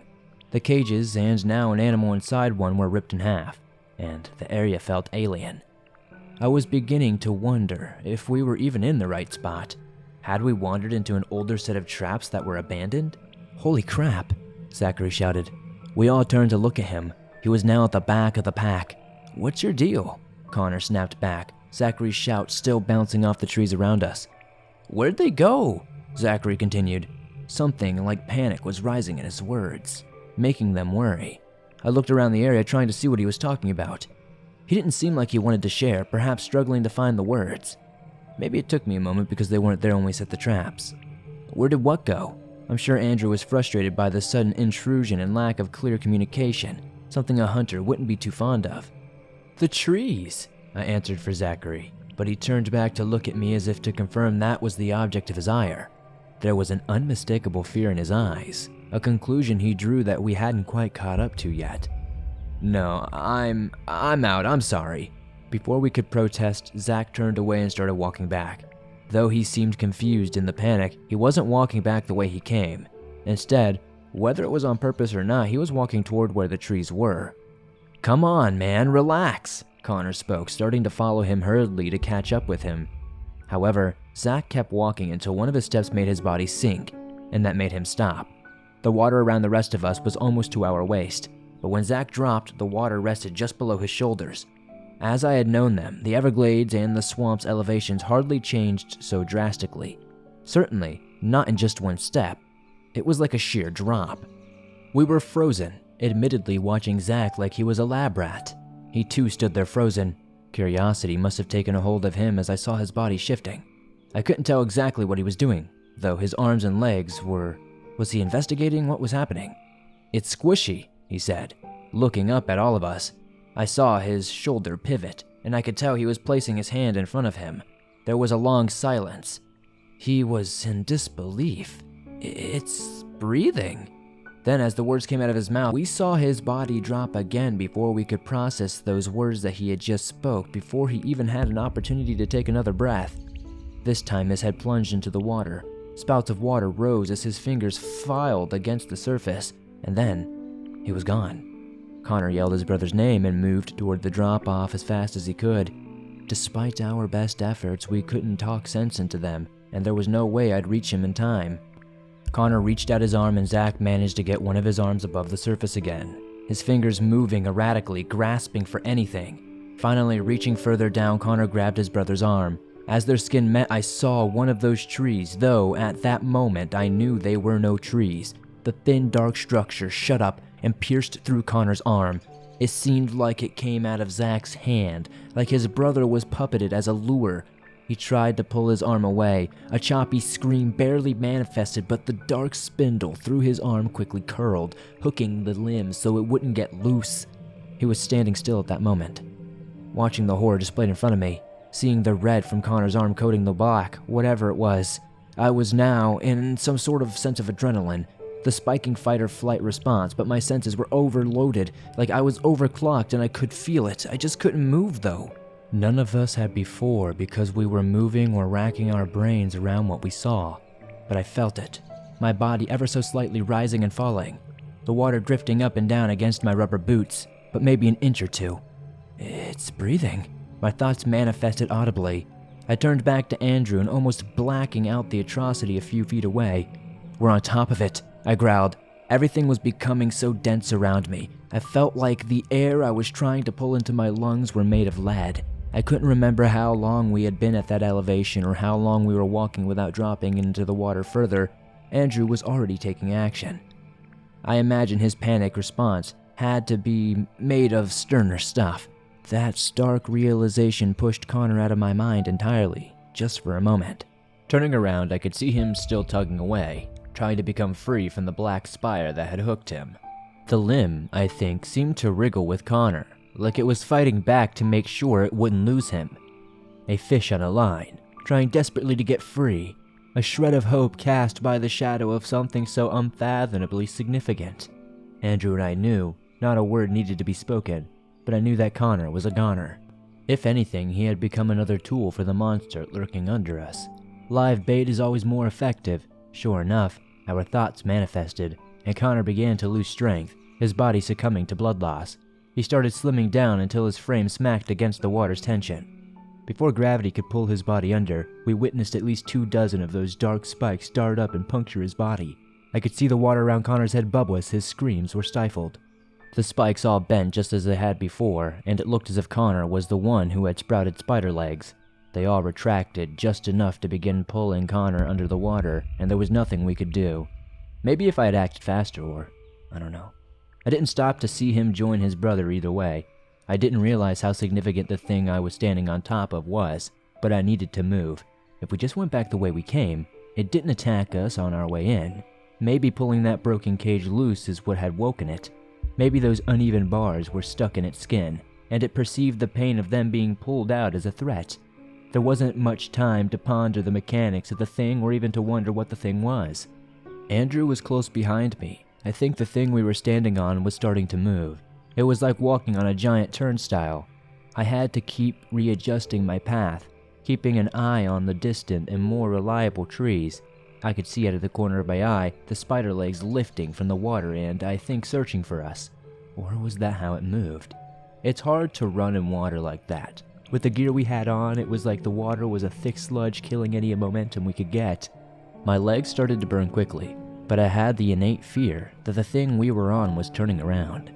The cages, and now an animal inside one, were ripped in half, and the area felt alien. I was beginning to wonder if we were even in the right spot. Had we wandered into an older set of traps that were abandoned? "Holy crap," Zachary shouted. We all turned to look at him. He was now at the back of the pack. "What's your deal?" Connor snapped back, Zachary's shout still bouncing off the trees around us. "Where'd they go?" Zachary continued. Something like panic was rising in his words, making them worry. I looked around the area trying to see what he was talking about. He didn't seem like he wanted to share, perhaps struggling to find the words. Maybe it took me a moment because they weren't there when we set the traps. Where did what go? I'm sure Andrew was frustrated by the sudden intrusion and lack of clear communication, something a hunter wouldn't be too fond of. "The trees," I answered for Zachary. but he turned back to look at me as if to confirm that was the object of his ire. There was an unmistakable fear in his eyes, a conclusion he drew that we hadn't quite caught up to yet. "No, I'm out, I'm sorry." Before we could protest, Zach turned away and started walking back. Though he seemed confused in the panic, he wasn't walking back the way he came. Instead, whether it was on purpose or not, he was walking toward where the trees were. "Come on, man, relax," Connor spoke, starting to follow him hurriedly to catch up with him. However, Zach kept walking until one of his steps made his body sink, and that made him stop. The water around the rest of us was almost to our waist, but when Zach dropped, the water rested just below his shoulders. As I had known them, the Everglades and the swamp's elevations hardly changed so drastically. Certainly, not in just one step. It was like a sheer drop. We were frozen, admittedly watching Zach like he was a lab rat. He too stood there frozen. Curiosity must have taken a hold of him as I saw his body shifting. I couldn't tell exactly what he was doing, though his arms and legs were... Was he investigating what was happening? "It's squishy," he said, looking up at all of us. I saw his shoulder pivot, and I could tell he was placing his hand in front of him. There was a long silence. He was in disbelief. "It's breathing." Then, as the words came out of his mouth, we saw his body drop again before we could process those words that he had just spoke, before he even had an opportunity to take another breath. This time his head plunged into the water. Spouts of water rose as his fingers filed against the surface, and then he was gone. Connor yelled his brother's name and moved toward the drop-off as fast as he could. Despite our best efforts, we couldn't talk sense into them, and there was no way I'd reach him in time. Connor reached out his arm and Zach managed to get one of his arms above the surface again, his fingers moving erratically, grasping for anything. Finally, reaching further down, Connor grabbed his brother's arm. As their skin met, I saw one of those trees, though at that moment I knew they were no trees. The thin, dark structure shut up and pierced through Connor's arm. It seemed like it came out of Zach's hand, like his brother was puppeted as a lure. He tried to pull his arm away. A choppy scream barely manifested, but the dark spindle through his arm quickly curled, hooking the limb so it wouldn't get loose. He was standing still at that moment, watching the horror displayed in front of me, seeing the red from Connor's arm coating the black, whatever it was. I was now in some sort of sense of adrenaline, the spiking fight-or-flight response, but my senses were overloaded, like I was overclocked and I could feel it. I just couldn't move, though. None of us had before because we were moving or racking our brains around what we saw. But I felt it, my body ever so slightly rising and falling, the water drifting up and down against my rubber boots, but maybe an inch or two. "It's breathing." My thoughts manifested audibly. I turned back to Andrew and almost blacking out the atrocity a few feet away. "We're on top of it," I growled. Everything was becoming so dense around me. I felt like the air I was trying to pull into my lungs were made of lead. I couldn't remember how long we had been at that elevation or how long we were walking without dropping into the water further. Andrew was already taking action. I imagine his panic response had to be made of sterner stuff. That stark realization pushed Connor out of my mind entirely, just for a moment. Turning around, I could see him still tugging away, trying to become free from the black spire that had hooked him. The limb, I think, seemed to wriggle with Connor, like it was fighting back to make sure it wouldn't lose him. A fish on a line, trying desperately to get free, a shred of hope cast by the shadow of something so unfathomably significant. Andrew and I knew not a word needed to be spoken, but I knew that Connor was a goner. If anything, he had become another tool for the monster lurking under us. Live bait is always more effective. Sure enough, our thoughts manifested, and Connor began to lose strength, his body succumbing to blood loss. He started slimming down until his frame smacked against the water's tension. Before gravity could pull his body under, we witnessed at least 24 of those dark spikes dart up and puncture his body. I could see the water around Connor's head bubble as his screams were stifled. The spikes all bent just as they had before, and it looked as if Connor was the one who had sprouted spider legs. They all retracted just enough to begin pulling Connor under the water, and there was nothing we could do. Maybe if I had acted faster, or I don't know. I didn't stop to see him join his brother either way. I didn't realize how significant the thing I was standing on top of was, but I needed to move. If we just went back the way we came, it didn't attack us on our way in. Maybe pulling that broken cage loose is what had woken it. Maybe those uneven bars were stuck in its skin, and it perceived the pain of them being pulled out as a threat. There wasn't much time to ponder the mechanics of the thing or even to wonder what the thing was. Andrew was close behind me. I think the thing we were standing on was starting to move. It was like walking on a giant turnstile. I had to keep readjusting my path, keeping an eye on the distant and more reliable trees. I could see out of the corner of my eye the spider legs lifting from the water and, I think, searching for us. Or was that how it moved? It's hard to run in water like that. With the gear we had on, it was like the water was a thick sludge killing any momentum we could get. My legs started to burn quickly, but I had the innate fear that the thing we were on was turning around.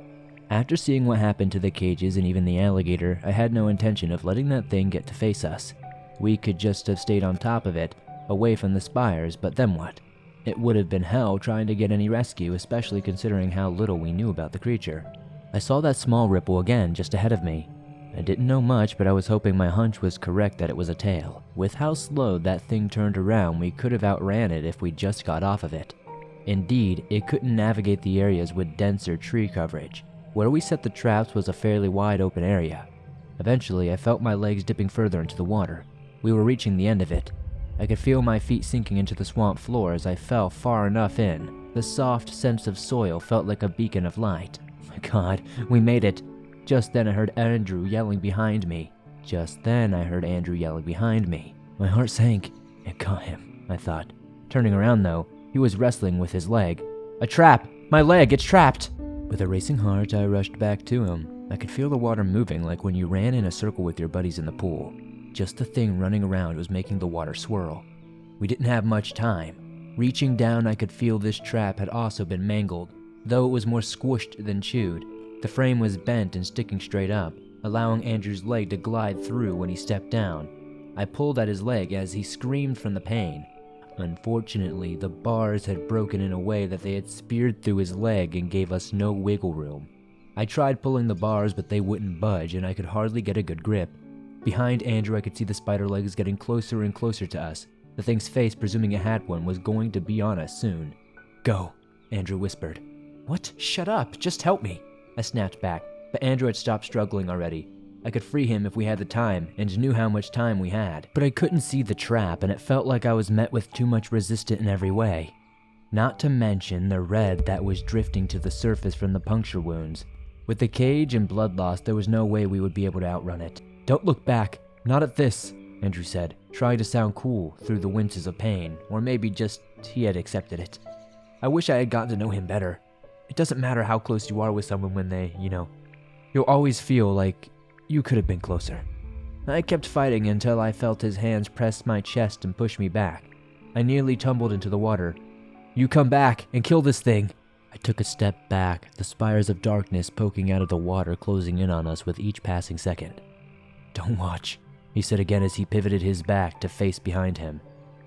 After seeing what happened to the cages and even the alligator, I had no intention of letting that thing get to face us. We could just have stayed on top of it, away from the spires, but then what? It would have been hell trying to get any rescue, especially considering how little we knew about the creature. I saw that small ripple again just ahead of me. I didn't know much, but I was hoping my hunch was correct that it was a tail. With how slow that thing turned around, we could have outran it if we just got off of it. Indeed, it couldn't navigate the areas with denser tree coverage. Where we set the traps was a fairly wide open area. Eventually, I felt my legs dipping further into the water. We were reaching the end of it. I could feel my feet sinking into the swamp floor as I fell far enough in. The soft sense of soil felt like a beacon of light. My God, we made it. Just then I heard Andrew yelling behind me. My heart sank. It got him, I thought. Turning around though, he was wrestling with his leg. A trap! My leg, it's trapped! With a racing heart, I rushed back to him. I could feel the water moving like when you ran in a circle with your buddies in the pool. Just the thing running around was making the water swirl. We didn't have much time. Reaching down, I could feel this trap had also been mangled, though it was more squished than chewed. The frame was bent and sticking straight up, allowing Andrew's leg to glide through when he stepped down. I pulled at his leg as he screamed from the pain. Unfortunately, the bars had broken in a way that they had speared through his leg and gave us no wiggle room. I tried pulling the bars, but they wouldn't budge and I could hardly get a good grip. Behind Andrew, I could see the spider legs getting closer and closer to us. The thing's face, presuming it had one, was going to be on us soon. Go, Andrew whispered. What? Shut up, just help me. I snapped back, but Andrew had stopped struggling already. I could free him if we had the time, and knew how much time we had. But I couldn't see the trap, and it felt like I was met with too much resistance in every way. Not to mention the red that was drifting to the surface from the puncture wounds. With the cage and blood loss, there was no way we would be able to outrun it. Don't look back. Not at this, Andrew said, trying to sound cool through the winces of pain, or maybe just he had accepted it. I wish I had gotten to know him better. It doesn't matter how close you are with someone when they, you'll always feel like you could have been closer. I kept fighting until I felt his hands press my chest and push me back. I nearly tumbled into the water. You come back and kill this thing. I took a step back, the spires of darkness poking out of the water closing in on us with each passing second. Don't watch, he said again as he pivoted his back to face behind him.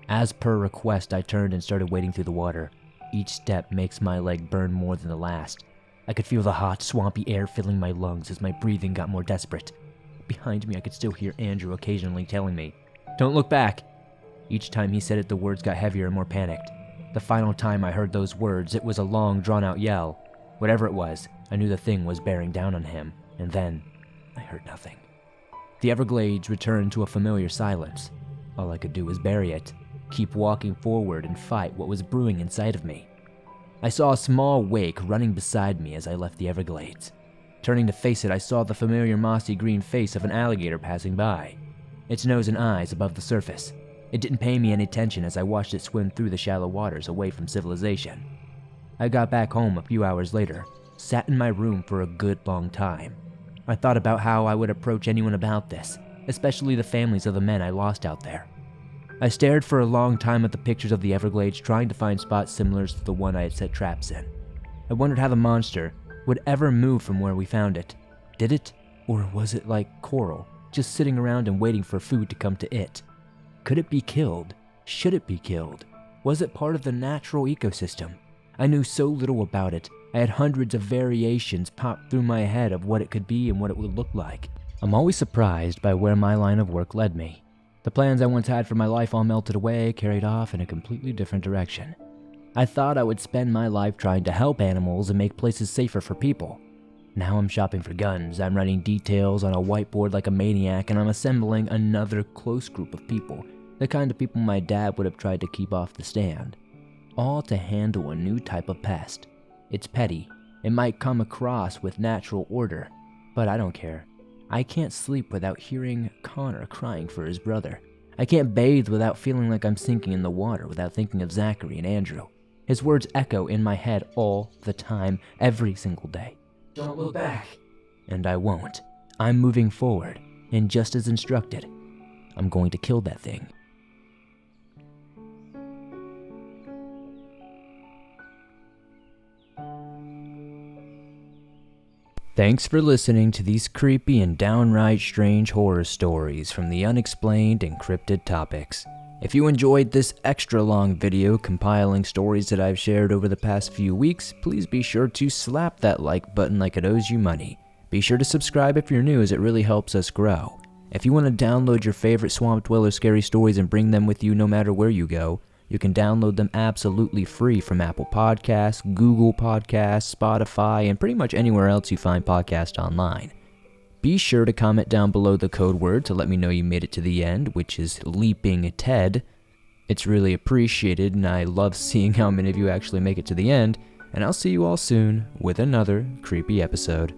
As per request, I turned and started wading through the water. Each step makes my leg burn more than the last. I could feel the hot, swampy air filling my lungs as my breathing got more desperate. Behind me, I could still hear Andrew occasionally telling me, "Don't look back." Each time he said it, the words got heavier and more panicked. The final time I heard those words, it was a long, drawn-out yell. Whatever it was, I knew the thing was bearing down on him, and then I heard nothing. The Everglades returned to a familiar silence. All I could do was bury it, keep walking forward and fight what was brewing inside of me. I saw a small wake running beside me as I left the Everglades. Turning to face it, I saw the familiar mossy green face of an alligator passing by, its nose and eyes above the surface. It didn't pay me any attention as I watched it swim through the shallow waters away from civilization. I got back home a few hours later, sat in my room for a good long time. I thought about how I would approach anyone about this, especially the families of the men I lost out there. I stared for a long time at the pictures of the Everglades, trying to find spots similar to the one I had set traps in. I wondered how the monster would ever move from where we found it. Did it? Or was it like coral, just sitting around and waiting for food to come to it? Could it be killed? Should it be killed? Was it part of the natural ecosystem? I knew so little about it. I had hundreds of variations pop through my head of what it could be and what it would look like. I'm always surprised by where my line of work led me. The plans I once had for my life all melted away, carried off in a completely different direction. I thought I would spend my life trying to help animals and make places safer for people. Now I'm shopping for guns, I'm writing details on a whiteboard like a maniac, and I'm assembling another close group of people, the kind of people my dad would have tried to keep off the stand. All to handle a new type of pest. It's petty. It might come across with natural order, but I don't care. I can't sleep without hearing Connor crying for his brother. I can't bathe without feeling like I'm sinking in the water without thinking of Zachary and Andrew. His words echo in my head all the time, every single day. Don't look back. And I won't. I'm moving forward, and just as instructed, I'm going to kill that thing. Thanks for listening to these creepy and downright strange horror stories from the unexplained and cryptid topics. If you enjoyed this extra long video compiling stories that I've shared over the past few weeks, please be sure to slap that like button like it owes you money. Be sure to subscribe if you're new, as it really helps us grow. If you want to download your favorite Swamp Dweller scary stories and bring them with you no matter where you go, you can download them absolutely free from Apple Podcasts, Google Podcasts, Spotify, and pretty much anywhere else you find podcasts online. Be sure to comment down below the code word to let me know you made it to the end, which is Leaping Ted. It's really appreciated, and I love seeing how many of you actually make it to the end, and I'll see you all soon with another creepy episode.